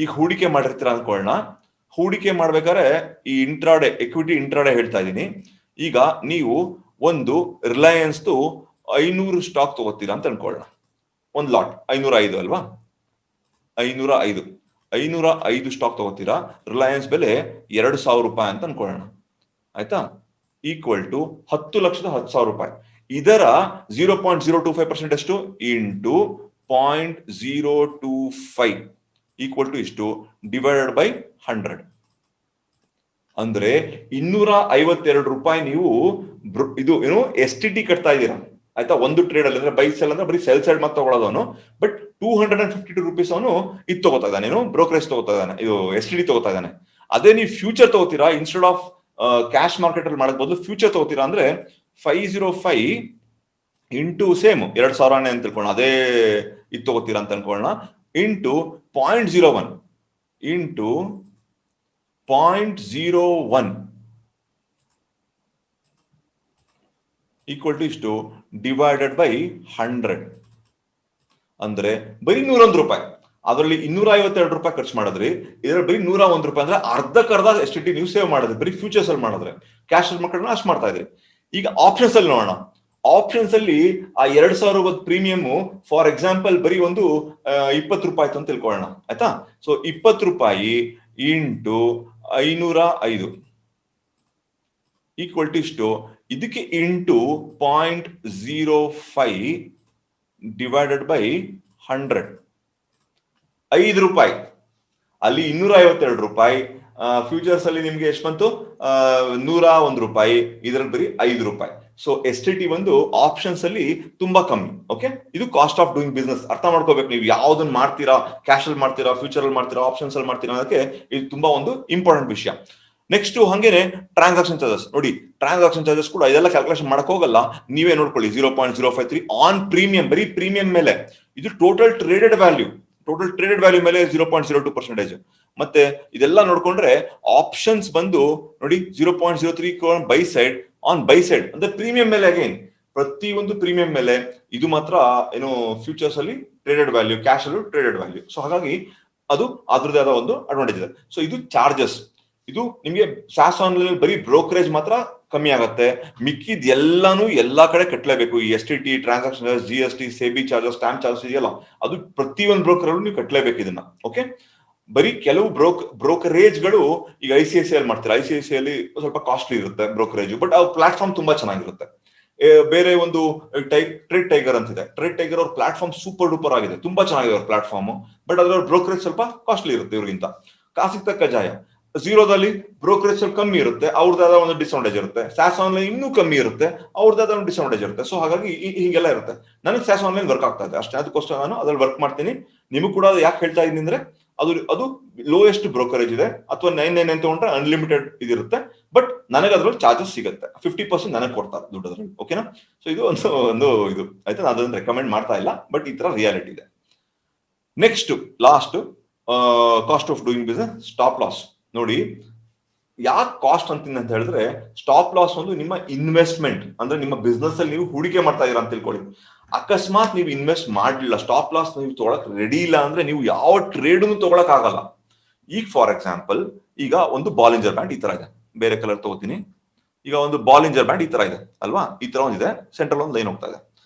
ಈಗ ಹೂಡಿಕೆ ಮಾಡಿರ್ತೀರ ಅನ್ಕೊಳ್ಳೋಣ. ಹೂಡಿಕೆ ಮಾಡ್ಬೇಕಾದ್ರೆ ಈ ಇಂಟ್ರಾಡೇ, ಎಕ್ವಿಟಿ ಇಂಟ್ರಾಡೇ ಹೇಳ್ತಾ ಇದ್ದೀನಿ. ಈಗ ನೀವು ಒಂದು ರಿಲಯನ್ಸ್ 500 ಸ್ಟಾಕ್ ತಗೋತೀರಾ ಅಂತ ಅನ್ಕೊಳ್ಳೋಣ. ಒಂದು ಲಾಟ್ 505 ಅಲ್ವಾ, 505 ಸ್ಟಾಕ್ ತಗೋತೀರಾ. ರಿಲಯನ್ಸ್ ಬೆಲೆ 2000 ರೂಪಾಯಿ ಅಂತ ಅನ್ಕೊಳ್ಳೋಣ, ಆಯ್ತಾ. ಈಕ್ವಲ್ ಟು 10,10,000 ರೂಪಾಯಿ. ಇದರ 0.025% ಎಷ್ಟು ಇಂಟು 0.025 ಈಕ್ವಲ್ ಟು ಇಷ್ಟು ಡಿವೈಡೆಡ್ ಬೈ 100. ಅಂದ್ರೆ 252 ರೂಪಾಯಿ ನೀವು ಇದು ಏನು STT ಕಟ್ತಾ ಇದ್ದೀರಾ ಆಯ್ತಾ. ಒಂದು ಟ್ರೇಡ್ ಅಲ್ಲಿ ಅಂದ್ರೆ ಬೈ ಸೆಲ್ ಅಂದ್ರೆ ಬರೀ ಸೆಲ್ ಸೈಡ್ ಮಾತ್ರ ತಗೊಳ್ಳೋದವನು, ಬಟ್ 252 ರೂಪೀಸ್ ಅವನು ಇದು ತಗೋತಾ ಇದ್ದಾನೆ, ಏನು ಬ್ರೋಕರೇಜ್ ತಗೋತಾ ಇದ್ದಾನೆ, ಇದು STT ತಗೋತಾ ಇದ್ದಾನೆ. ಅದೇ ನೀವು ಫ್ಯೂಚರ್ ತಗೋತೀರಾ, ಇನ್ಸ್ಟೆಡ್ ಆಫ್ ಕ್ಯಾಶ್ ಮಾರ್ಕೆಟ್ ಅಲ್ಲಿ ಮಾಡೋದ್ ಬದಲು ಫ್ಯೂಚರ್ ತಗೋತೀರಾ ಅಂದ್ರೆ 505 ಇಂಟು ಸೇಮ್ 2000 ಅಂತ ತಿಳ್ಕೊಳ್ಳೋಣ, ಅದೇ ಇದು ತಗೋತೀರಾ ಅಂತ ಅನ್ಕೊಳ್ಳೋಣ, ಇಂಟು 0.01 ಇಂಟು 0.01 ಈಕ್ವಲ್ ಟು ಇಷ್ಟು ಡಿವೈಡೆಡ್ ಬೈ 100. ಅಂದ್ರೆ ಬರೀ 101 ರೂಪಾಯಿ. ಅದರಲ್ಲಿ 252 ರೂಪಾಯಿ ಖರ್ಚು ಮಾಡಿದ್ರಿ, ಇದರಲ್ಲಿ ಬರೀ 101 ರೂಪಾಯಿ ಅಂದ್ರೆ ಅರ್ಧಕ್ಕರ್ಧ STT ನೀವು ಸೇವ್ ಮಾಡಿದ್ರಿ ಬರೀ ಫ್ಯೂಚರ್ಸ್ ಅಲ್ಲಿ ಮಾಡಿದ್ರೆ. ಕ್ಯಾಶ್ ಅಲ್ಲಿ ಮಾಡ್ಕೊಂಡ್ರೆ ಅಷ್ಟು ಮಾಡ್ತಾ ಇದ್ರಿ. ಈಗ ಆಪ್ಷನ್ಸ್ ಅಲ್ಲಿ ನೋಡೋಣ. ಆಪ್ಷನ್ಸ್ ಅಲ್ಲಿ ಆ 2000 ಪ್ರೀಮಿಯಂ ಫಾರ್ ಎಕ್ಸಾಂಪಲ್ ಬರೀ ಒಂದು 20 ರೂಪಾಯಿ ಅಂತ ತಿಳ್ಕೊಳ್ಳೋಣ ಆಯ್ತಾ. ಸೊ 20 ರೂಪಾಯಿ ಇಂಟು 505 ಈಕ್ವಲ್ ಟು ಇಷ್ಟು, ಇದಕ್ಕೆ ಇಂಟು 0.05 ಡಿವೈಡೆಡ್ ಬೈ 100 5 ರೂಪಾಯಿ. ಅಲ್ಲಿ 252 ರೂಪಾಯಿ, ಫ್ಯೂಚರ್ಸ್ ಅಲ್ಲಿ ನಿಮ್ಗೆ ಎಷ್ಟು ಬಂತು 101 ರೂಪಾಯಿ, ಇದರಲ್ಲಿ ಬರೀ 5 ರೂಪಾಯಿ. ಸೊ STT ಒಂದು ಆಪ್ಷನ್ಸ್ ಅಲ್ಲಿ ತುಂಬಾ ಕಮ್ಮಿ. ಓಕೆ, ಇದು ಕಾಸ್ಟ್ ಆಫ್ ಡೂಯಿಂಗ್ ಬಿಸ್ನೆಸ್. ಅರ್ಥ ಮಾಡ್ಕೋಬೇಕು, ನೀವು ಯಾವ್ದನ್ನ ಮಾಡ್ತೀರಾ, ಕ್ಯಾಶ್ ಅಲ್ಲಿ ಮಾಡ್ತೀರಾ, ಫ್ಯೂಚರ್ ಅಲ್ಲಿ ಮಾಡ್ತೀರಾ, ಆಪ್ಷನ್ಸ್ ಅಲ್ಲಿ ಮಾಡ್ತೀರಾ ಅನ್ನೋದಕ್ಕೆ ಇದು ತುಂಬಾ ಒಂದು ಇಂಪಾರ್ಟೆಂಟ್ ವಿಷಯ. ನೆಕ್ಸ್ಟ್ ಹಂಗೇನೆ ಟ್ರಾನ್ಸಾಕ್ಷನ್ ಚಾರ್ಜಸ್ ನೋಡಿ. ಟ್ರಾನ್ಸಾಕ್ಷನ್ ಚಾರ್ಜಸ್ ಕೂಡ ಇದೆಲ್ಲ ಕ್ಯಾಲ್ಕುಲೇಷನ್ ಮಾಡಕ್ ಹೋಗಲ್ಲ, ನೀವೇ ನೋಡ್ಕೊಳ್ಳಿ. 0.053 ಆನ್ ಪ್ರೀಮಿಯಂ, ಬರೀ ಪ್ರೀಮಿಯಂ ಮೇಲೆ. ಇದು ಟೋಟಲ್ ಟ್ರೇಡೆಡ್ ವ್ಯಾಲ್ಯೂ ಮೇಲೆ 0.02%. ಮತ್ತೆ ಇದೆಲ್ಲ ನೋಡ್ಕೊಂಡ್ರೆ ಆಪ್ಷನ್ಸ್ ಬಂದು ನೋಡಿ 0.03 by side, on by side ಅಂದ್ರೆ ಪ್ರೀಮಿಯಂ ಮೇಲೆ. ಅಗೇನ್ ಪ್ರತಿ ಒಂದು ಪ್ರೀಮಿಯಂ ಮೇಲೆ. ಇದು ಮಾತ್ರ ಏನು ಫ್ಯೂಚರ್ಸ್ ಅಲ್ಲಿ ಟ್ರೇಡೆಡ್ ವ್ಯಾಲ್ಯೂ, ಕ್ಯಾಶ್ ಅಲ್ಲೂ ಟ್ರೇಡೆಡ್ ವ್ಯಾಲ್ಯೂ. ಸೊ ಹಾಗಾಗಿ ಅದು ಅದ್ರದ್ದೇ ಆದ ಒಂದು ಅಡ್ವಾಂಟೇಜ್ ಇದೆ. ಸೊ ಇದು ಚಾರ್ಜಸ್. ಇದು ನಿಮ್ಗೆ ಸಾಸ್ ಆನ್ಲೈನ್ ಬರೀ ಬ್ರೋಕರೇಜ್ ಮಾತ್ರ ಕಮ್ಮಿ ಆಗುತ್ತೆ, ಮಿಕ್ಕಿದ್ ಎಲ್ಲಾನು ಎಲ್ಲಾ ಕಡೆ ಕಟ್ಟಲೇಬೇಕು. ಈ STT, transaction, GST, SEBI charges, stamp charges ಇದೆಯಲ್ಲ, ಅದು ಪ್ರತಿಯೊಂದು ಬ್ರೋಕರ್ ಅಲ್ಲೂ ನೀವು ಕಟ್ಟಲೇಬೇಕು ಇದನ್ನ. ಓಕೆ, ಬರೀ ಕೆಲವು ಬ್ರೋಕರೇಜ್ಗಳು ಈಗ ICICI ಅಲ್ಲಿ ಮಾಡ್ತಾರೆ. ICICI ಅಲ್ಲಿ ಸ್ವಲ್ಪ ಕಾಸ್ಟ್ಲಿ ಇರುತ್ತೆ ಬ್ರೋಕರೇಜ್, ಬಟ್ ಅವ್ರ ಪ್ಲಾಟ್ಫಾರ್ಮ್ ತುಂಬಾ ಚೆನ್ನಾಗಿರುತ್ತೆ. ಬೇರೆ ಒಂದು ಟ್ರೇಡ್ ಟೈಗರ್ ಅಂತಿದೆ. ಟ್ರೇಡ್ ಟೈಗರ್ ಅವ್ರ ಪ್ಲಾಟ್ಫಾರ್ಮ್ ಸೂಪರ್ ಡೂಪರ್ ಆಗಿದೆ, ತುಂಬಾ ಚೆನ್ನಾಗಿದೆ ಅವ್ರ ಪ್ಲಾಟ್ಫಾರ್ಮ್, ಬಟ್ ಅದ್ರ ಬ್ರೋಕರೇಜ್ ಸ್ವಲ್ಪ ಕಾಸ್ಟ್ಲಿ ಇರುತ್ತೆ ಇವ್ರಿಗಿಂತ. ಕಾಸಿಗೆ ತಕ್ಕ ಜಾಯ. ಝೀರೋದಲ್ಲಿ ಬ್ರೋಕರೇಜ್ ಸ್ವಲ್ಪ ಕಮ್ಮಿ ಇರುತ್ತೆ, ಅವ್ರದ್ದಾದ ಒಂದು ಡಿಸ್ಅಡ್ವಾಂಟೇಜ್ ಇರುತ್ತೆ. ಸ್ಯಾಸ್ ಆನ್ಲೈನ್ ಇನ್ನೂ ಕಮ್ಮಿ ಇರುತ್ತೆ, ಅವ್ರದ್ದಾದ ಒಂದು ಡಿಸ್ಅಡ್ವಾಂಟೇಜ್ ಇರುತ್ತೆ. ಸೊ ಹಾಗಾಗಿ ಹೀಗೆಲ್ಲ ಇರುತ್ತೆ. ನನಗೆ ಸ್ಯಾಸ್ ಆನ್ಲೈನ್ ವರ್ಕ್ ಆಗ್ತಾ ಇದೆ ಅಷ್ಟೇ, ಅದಕ್ಕೋಸ್ಕರ ನಾನು ಅದ್ರಲ್ಲಿ ವರ್ಕ್ ಮಾಡ್ತೀನಿ. ನಿಮಗೂ ಕೂಡ ಯಾಕೆ ಹೇಳ್ತಾ ಇದ್ದೀನಿ ಅಂದ್ರೆ, ಅದು ಲೋಯೆಸ್ಟ್ ಬ್ರೋಕರೇಜ್ ಇದೆ, ಅಥವಾ 999 ತಗೊಂಡ್ರೆ ಅನ್ಲಿಮಿಟೆಡ್ ಇದಿರುತ್ತೆ, ಬಟ್ ನನಗೆ ಅದ್ರಲ್ಲಿ ಚಾರ್ಜಸ್ ಸಿಗುತ್ತೆ. 50% ನನಗೆ ಕೊಡ್ತಾರೆ ದುಡ್ಡು ಅದ್ರಲ್ಲಿ. ಓಕೆನಾ. ಸೊ ಇದು ಒಂದು ಇದು ಆಯ್ತಾ, ನಾನು ಅದನ್ನ ರೆಕಮೆಂಡ್ ಮಾಡ್ತಾ ಇಲ್ಲ, ಬಟ್ ಈ ತರ ರಿಯಾಲಿಟಿ ಇದೆ. Next last cost of doing business, stop loss. ನೋಡಿ, ಯಾಕೆ ಕಾಸ್ಟ್ ಅಂತೀನಿ ಅಂತ ಹೇಳಿದ್ರೆ, ಸ್ಟಾಪ್ ಲಾಸ್ ಒಂದು ನಿಮ್ಮ ಇನ್ವೆಸ್ಟ್ಮೆಂಟ್, ಅಂದ್ರೆ ನಿಮ್ಮ ಬಿಸ್ನೆಸ್ ಅಲ್ಲಿ ನೀವು ಹೂಡಿಕೆ ಮಾಡ್ತಾ ಇದೀರಾ ಅಂತ ತಿಳ್ಕೊಳ್ಳಿ. ಅಕಸ್ಮಾತ್ ನೀವು ಇನ್ವೆಸ್ಟ್ ಮಾಡಲಿಲ್ಲ, ಸ್ಟಾಪ್ ಲಾಸ್ ನೀವು ತಗೊಳಕ್ ರೆಡಿ ಇಲ್ಲ ಅಂದ್ರೆ ನೀವು ಯಾವ ಟ್ರೇಡ್ ತಗೊಳಕ್ ಆಗಲ್ಲ. ಈಗ ಫಾರ್ ಎಕ್ಸಾಂಪಲ್, ಈಗ ಒಂದು ಬಾಲಿಂಜರ್ ಬ್ಯಾಂಡ್ ಈ ತರ ಇದೆ, ಬೇರೆ ಕಲರ್ ತಗೋತೀನಿ. ಈಗ ಒಂದು ಬಾಲಿಂಜರ್ ಬ್ಯಾಂಡ್ ಈ ತರ ಇದೆ ಅಲ್ವಾ, ಈ ತರ ಒಂದಿದೆ, ಸೆಂಟ್ರಲ್ ಒಂದು ಲೈನ್ ಹೋಗ್ತಾ ಇದೆ.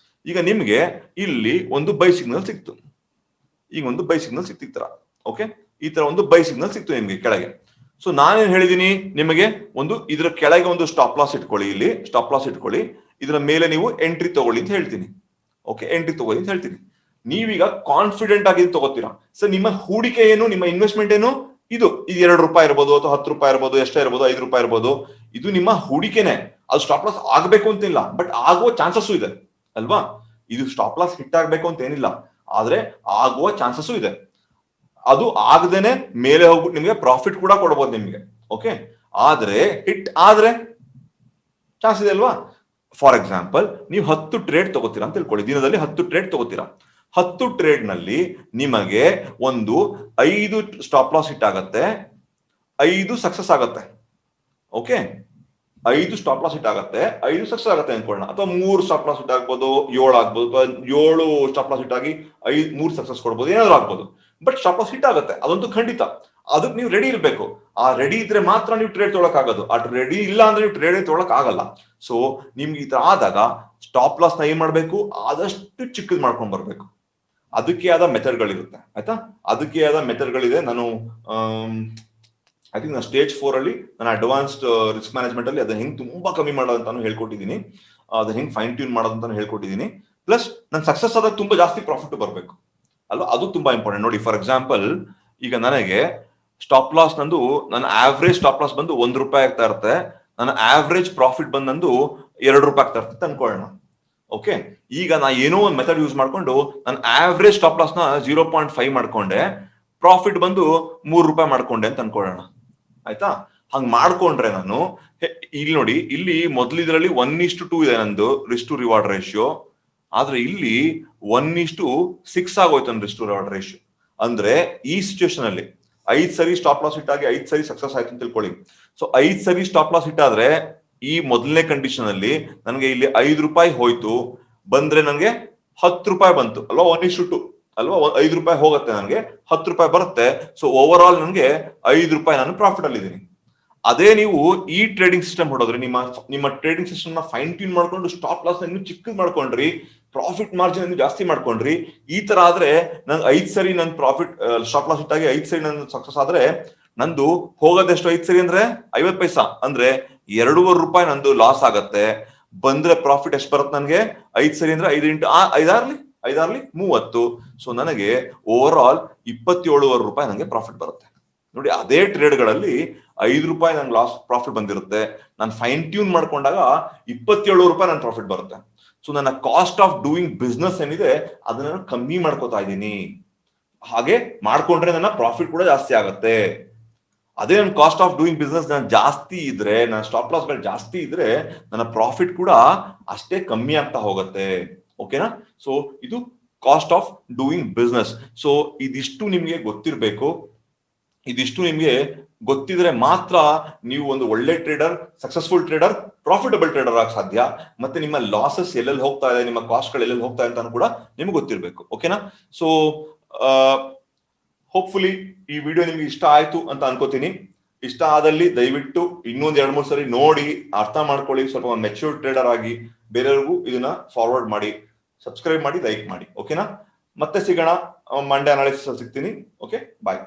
ಈಗ ನಿಮ್ಗೆ ಇಲ್ಲಿ ಒಂದು ಬೈ ಸಿಗ್ನಲ್ ಸಿಕ್ತು, ಈಗ ಒಂದು ಬೈ ಸಿಗ್ನಲ್ ಸಿಕ್ತು ಈ ತರ. ಓಕೆ, ಈ ತರ ಒಂದು ಬೈ ಸಿಗ್ನಲ್ ಸಿಕ್ತು ನಿಮ್ಗೆ ಕೆಳಗೆ. ಸೊ ನಾನೇನ್ ಹೇಳಿದೀನಿ ನಿಮಗೆ, ಒಂದು ಇದ್ರ ಕೆಳಗೆ ಒಂದು ಸ್ಟಾಪ್ ಲಾಸ್ ಇಟ್ಕೊಳ್ಳಿ, ಇಲ್ಲಿ ಸ್ಟಾಪ್ ಲಾಸ್ ಇಟ್ಕೊಳ್ಳಿ, ಇದರ ಮೇಲೆ ನೀವು ಎಂಟ್ರಿ ತಗೊಳ್ಳಿ ಅಂತ ಹೇಳ್ತೀನಿ. ಓಕೆ, ಎಂಟ್ರಿ ತಗೊಳ್ಳಿ ಅಂತ ಹೇಳ್ತೀನಿ. ನೀವೀಗ ಕಾನ್ಫಿಡೆಂಟ್ ಆಗಿ ತಗೋತೀರಾ. ಸರ್ ನಿಮ್ಮ ಹೂಡಿಕೆ ಏನು, ನಿಮ್ಮ ಇನ್ವೆಸ್ಟ್ಮೆಂಟ್ ಏನು, ಇದು 2 ರೂಪಾಯಿ ಇರ್ಬೋದು, ಅಥವಾ 10 ರೂಪಾಯಿ ಇರ್ಬೋದು, ಎಷ್ಟೇ ಇರ್ಬೋದು, 5 ರೂಪಾಯಿ ಇರ್ಬೋದು, ಇದು ನಿಮ್ಮ ಹೂಡಿಕೆನೆ. ಅದು ಸ್ಟಾಪ್ ಲಾಸ್ ಆಗ್ಬೇಕು ಅಂತಿಲ್ಲ, ಬಟ್ ಆಗುವ ಚಾನ್ಸಸ್ ಇದೆ ಅಲ್ವಾ. ಇದು ಸ್ಟಾಪ್ ಲಾಸ್ ಹಿಟ್ ಆಗ್ಬೇಕು ಅಂತ ಏನಿಲ್ಲ, ಆದ್ರೆ ಆಗುವ ಚಾನ್ಸಸ್ ಇದೆ. ಅದು ಆಗದೇನೆ ಮೇಲೆ ಹೋಗ್ಬಿಟ್ಟು ನಿಮ್ಗೆ ಪ್ರಾಫಿಟ್ ಕೂಡ ಕೊಡಬಹುದು ನಿಮ್ಗೆ. ಓಕೆ, ಆದ್ರೆ ಹಿಟ್ ಆದ್ರೆ ಚಾನ್ಸ್ ಇದೆ ಅಲ್ವಾ. ಫಾರ್ ಎಕ್ಸಾಂಪಲ್, ನೀವು 10 ಟ್ರೇಡ್ ತಗೋತೀರಾ ಅಂತ ತಿಳ್ಕೊಳ್ಳಿ, ದಿನದಲ್ಲಿ 10 ಟ್ರೇಡ್ ತಗೋತೀರಾ. 10 ಟ್ರೇಡ್ ನಲ್ಲಿ ನಿಮಗೆ ಒಂದು 5 ಸ್ಟಾಪ್ ಲಾಸ್ ಹಿಟ್ ಆಗತ್ತೆ, 5 ಸಕ್ಸಸ್ ಆಗತ್ತೆ. ಓಕೆ, 5 ಸ್ಟಾಪ್ ಲಾಸ್ ಹಿಟ್ ಆಗತ್ತೆ, 5 ಸಕ್ಸಸ್ ಆಗತ್ತೆ ಅನ್ಕೊಳ್ಳೋಣ. ಅಥವಾ 3 ಸ್ಟಾಪ್ ಲಾಸ್ ಹಿಟ್ ಆಗ್ಬೋದು, 7 ಆಗ್ಬೋದು, ಅಥವಾ 7 ಸ್ಟಾಪ್ ಲಾಸ್ ಹಿಟ್ ಆಗಿ 3 ಸಕ್ಸಸ್ ಕೊಡ್ಬೋದು, ಏನಾದ್ರು ಆಗ್ಬೋದು. ಬಟ್ ಸ್ಟಾಪ್ ಲಾಸ್ ಹಿಟ್ ಆಗುತ್ತೆ, ಅದಂತೂ ಖಂಡಿತ. ಅದಕ್ಕೆ ನೀವು ರೆಡಿ ಇರಬೇಕು. ಆ ರೆಡಿ ಇದ್ರೆ ಮಾತ್ರ ನೀವು ಟ್ರೇಡ್ ತೊಗೊಳಕ್ ಆಗೋದು. ಆ ರೆಡಿ ಇಲ್ಲ ಅಂದ್ರೆ ನೀವು ಟ್ರೇಡ್ ತೊಗೊಳಕ್ ಆಗಲ್ಲ. ಸೊ ನಿಮ್ಗೆ ಈ ತರ ಆದಾಗ ಸ್ಟಾಪ್ ಲಾಸ್ ನ ಏನ್ ಮಾಡ್ಬೇಕು, ಆದಷ್ಟು ಚಿಕ್ಕದ್ ಮಾಡ್ಕೊಂಡ್ ಬರ್ಬೇಕು. ಅದಕ್ಕೆ ಆದ ಮೆಥಡ್ಗಳಿರುತ್ತೆ ಆಯ್ತಾ, ಅದಕ್ಕೆ ಆದ ಮೆಥಡ್ಗಳಿದೆ. ನಾನು ಐ ಥಿಂಕ್ ನಾನು ಸ್ಟೇಜ್ 4 ಅಲ್ಲಿ ನಾನು ಅಡ್ವಾನ್ಸ್ಡ್ ರಿಸ್ಕ್ ಮ್ಯಾನೇಜ್ಮೆಂಟ್ ಅಲ್ಲಿ ಅದನ್ನ ಹೆಂಗ್ ತುಂಬಾ ಕಮ್ಮಿ ಮಾಡೋದಂತಾನು ಹೇಳ್ಕೊಟ್ಟಿದ್ದೀನಿ. ಅದನ್ನ ಹೆಂಗ್ ಫೈನ್ ಟ್ಯೂನ್ ಮಾಡೋದು ಅಂತ ಹೇಳ್ಕೊಟ್ಟಿದ್ದೀನಿ. ಪ್ಲಸ್ ನನ್ ಸಕ್ಸಸ್ ಆದಾಗ ತುಂಬಾ ಜಾಸ್ತಿ ಪ್ರಾಫಿಟ್ ಬರಬೇಕು ಅಲ್ವಾ, ಅದು ತುಂಬಾ ಇಂಪಾರ್ಟೆಂಟ್. ನೋಡಿ ಫಾರ್ ಎಕ್ಸಾಂಪಲ್, ಈಗ ನನಗೆ ಸ್ಟಾಪ್ ಲಾಸ್ ನಂದು ನನ್ನ ಆವ್ರೇಜ್ ಸ್ಟಾಪ್ ಲಾಸ್ ಬಂದು ₹1 ಆಗ್ತಾ ಇರುತ್ತೆ, ನನ್ನ ಆವ್ರೇಜ್ ಪ್ರಾಫಿಟ್ ಬಂದು ನಂದು ₹2 ಆಗ್ತಾ ಇರುತ್ತೆ ಅನ್ಕೊಳ್ಳೋಣ. ಓಕೆ, ಈಗ ನಾ ಏನೋ ಒಂದು ಮೆಥಡ್ ಯೂಸ್ ಮಾಡ್ಕೊಂಡು ನನ್ನ ಆವ್ರೇಜ್ ಸ್ಟಾಪ್ ಲಾಸ್ ನ 0.5 ಮಾಡ್ಕೊಂಡೆ, ಪ್ರಾಫಿಟ್ ಬಂದು ₹3 ಮಾಡ್ಕೊಂಡೆ ಅಂತ ಅನ್ಕೊಳ್ಳೋಣ. ಆಯ್ತಾ? ಹಂಗ್ ಮಾಡ್ಕೊಂಡ್ರೆ ನಾನು ಇಲ್ಲಿ ನೋಡಿ, ಇಲ್ಲಿ ಮೊದಲಿದ್ರಲ್ಲಿ 1:2 ಇದೆ ನಂದು ರಿಸ್ಕ್ ಟು ರಿವಾರ್ಡ್ ರೇಷಿಯೋ, ಆದ್ರೆ ಇಲ್ಲಿ 1:6 ಆಗೋಯ್ತು ನನ್ನ ರಿಸ್ಕ್ ಟು ರಿವಾರ್ಡ್ ರೇಷಿಯೋ. ಅಂದ್ರೆ ಈ ಸಿಚುವೇಶನ್ ಅಲ್ಲಿ 5 ಸರಿ ಸ್ಟಾಪ್ ಲಾಸ್ ಇಟ್ಟಾಗಿ 5 ಸರಿ ಸಕ್ಸಸ್ ಆಯ್ತು ಅಂತ ತಿಳ್ಕೊಳ್ಳಿ. ಸೊ 5 ಸರಿ ಸ್ಟಾಪ್ ಲಾಸ್ ಇಟ್ಟಾದ್ರೆ ಈ ಮೊದಲನೇ ಕಂಡೀಷನ್ ಅಲ್ಲಿ ನನಗೆ ಇಲ್ಲಿ ₹5 ಹೋಯ್ತು, ಬಂದ್ರೆ ನನಗೆ ₹10 ಬಂತು ಅಲ್ವಾ, 1:2 ಅಲ್ವಾ, ₹5 ಹೋಗುತ್ತೆ, ನನಗೆ ₹10 ಬರುತ್ತೆ. ಸೊ ಓವರ್ ಆಲ್ ನನಗೆ ₹5 ನಾನು ಪ್ರಾಫಿಟ್ ಅಲ್ಲಿ ಇದ್ದೀನಿ. ಅದೇ ನೀವು ಈ ಟ್ರೇಡಿಂಗ್ ಸಿಸ್ಟಮ್ ಹೊಡೋದ್ರಿ, ನಿಮ್ಮ ಟ್ರೇಡಿಂಗ್ ಸಿಸ್ಟಮ್ ನ ಫೈನ್ ಟ್ಯೂನ್ ಮಾಡ್ಕೊಂಡು ಸ್ಟಾಪ್ ಲಾಸ್ ಇನ್ನು ಚಿಕ್ಕದ್ ಮಾಡ್ಕೊಂಡ್ರಿ, ಪ್ರಾಫಿಟ್ ಮಾರ್ಜಿನ್ ಇನ್ನು ಜಾಸ್ತಿ ಮಾಡ್ಕೊಂಡ್ರಿ, ಈ ತರ ಆದ್ರೆ ನನ್ 5 ಸರಿ ನನ್ ಪ್ರಾಫಿಟ್ ಸ್ಟಾಪ್ ಲಾಸ್ ಇಟ್ಟಾಗಿ 5 ಸರಿ ನನ್ ಸಕ್ಸಸ್ ಆದ್ರೆ ನಂದು ಹೋಗೋದೆಷ್ಟು 5 ಸರಿ ಅಂದ್ರೆ 50 ಪೈಸಾ, ಅಂದ್ರೆ ₹2.5 ನಂದು ಲಾಸ್ ಆಗತ್ತೆ. ಬಂದ್ರೆ ಪ್ರಾಫಿಟ್ ಎಷ್ಟು ಬರುತ್ತೆ ನನಗೆ? 5 ಸರಿ ಅಂದ್ರೆ 5 ಇಂಟು 5 30. ಸೊ ನನಗೆ ಓವರ್ ಆಲ್ ₹27.5 ನನಗೆ ಪ್ರಾಫಿಟ್ ಬರುತ್ತೆ. ನೋಡಿ, ಅದೇ ಟ್ರೇಡ್ ಗಳಲ್ಲಿ ₹5 ನಂಗೆ ಲಾಸ್ ಪ್ರಾಫಿಟ್ ಬಂದಿರುತ್ತೆ, ನಾನು ಫೈನ್ ಟ್ಯೂನ್ ಮಾಡ್ಕೊಂಡಾಗ ₹27 ನನ್ ಪ್ರಾಫಿಟ್ ಬರುತ್ತೆ. ಸೊ ನನ್ನ ಕಾಸ್ಟ್ ಆಫ್ ಡೂಯಿಂಗ್ ಬಿಸ್ನೆಸ್ ಏನಿದೆ ಅದನ್ನ ಕಮ್ಮಿ ಮಾಡ್ಕೋತಾ ಇದ್ದೀನಿ. ಹಾಗೆ ಮಾಡ್ಕೊಂಡ್ರೆ ನನ್ನ ಪ್ರಾಫಿಟ್ ಕೂಡ ಜಾಸ್ತಿ ಆಗತ್ತೆ. ಅದೇ ನನ್ನ ಕಾಸ್ಟ್ ಆಫ್ ಡೂಯಿಂಗ್ ಬಿಸ್ನೆಸ್ ಜಾಸ್ತಿ ಇದ್ರೆ, ನನ್ನ ಸ್ಟಾಪ್ ಲಾಸ್ ಗಳು ಜಾಸ್ತಿ ಇದ್ರೆ, ನನ್ನ ಪ್ರಾಫಿಟ್ ಕೂಡ ಅಷ್ಟೇ ಕಮ್ಮಿ ಆಗ್ತಾ ಹೋಗುತ್ತೆ. ಓಕೆನಾ? ಸೊ ಇದು cost of doing business. So ಇದಿಷ್ಟು ನಿಮ್ಗೆ ಗೊತ್ತಿರ್ಬೇಕು. ಇದಿಷ್ಟು ನಿಮ್ಗೆ ಗೊತ್ತಿದ್ರೆ ಮಾತ್ರ ನೀವು ಒಂದು ಒಳ್ಳೆ trader, successful trader, profitable trader ಆಗ ಸಾಧ್ಯ. ಮತ್ತೆ ನಿಮ್ಮ ಲಾಸಸ್ ಎಲ್ಲೆಲ್ಲಿ ಹೋಗ್ತಾ ಇದೆ, ನಿಮ್ಮ ಕಾಸ್ಟ್ ಗಳು ಎಲ್ಲೆಲ್ಲಿ ಹೋಗ್ತಾ ಇದೆ ಅಂತ ಕೂಡ ನಿಮ್ಗೆ ಗೊತ್ತಿರ್ಬೇಕು. ಓಕೆನಾ? ಸೊ ಹೋಪ್ಫುಲಿ ಈ ವಿಡಿಯೋ ನಿಮ್ಗೆ ಇಷ್ಟ ಆಯ್ತು ಅಂತ ಅನ್ಕೋತೀನಿ. ಇಷ್ಟ ಆದಲ್ಲಿ ದಯವಿಟ್ಟು ಇನ್ನೊಂದ್ 2-3 ಸರಿ ನೋಡಿ ಅರ್ಥ ಮಾಡ್ಕೊಳ್ಳಿ, ಸ್ವಲ್ಪ ಮೆಚ್ಯೂರ್ ಟ್ರೇಡರ್ ಆಗಿ ಬೇರೆಯವ್ರಿಗೂ ಇದನ್ನ ಫಾರ್ವರ್ಡ್ ಮಾಡಿ, ಸಬ್ಸ್ಕ್ರೈಬ್ ಮಾಡಿ, ಲೈಕ್ ಮಾಡಿ. ಓಕೆನಾ? ಮತ್ತೆ ಸಿಗೋಣ, ಮಂಡೇ ಅನಾಲಿಸಿಸ್ ಸಿಗ್ತೀನಿ. ಓಕೆ, ಬಾಯ್.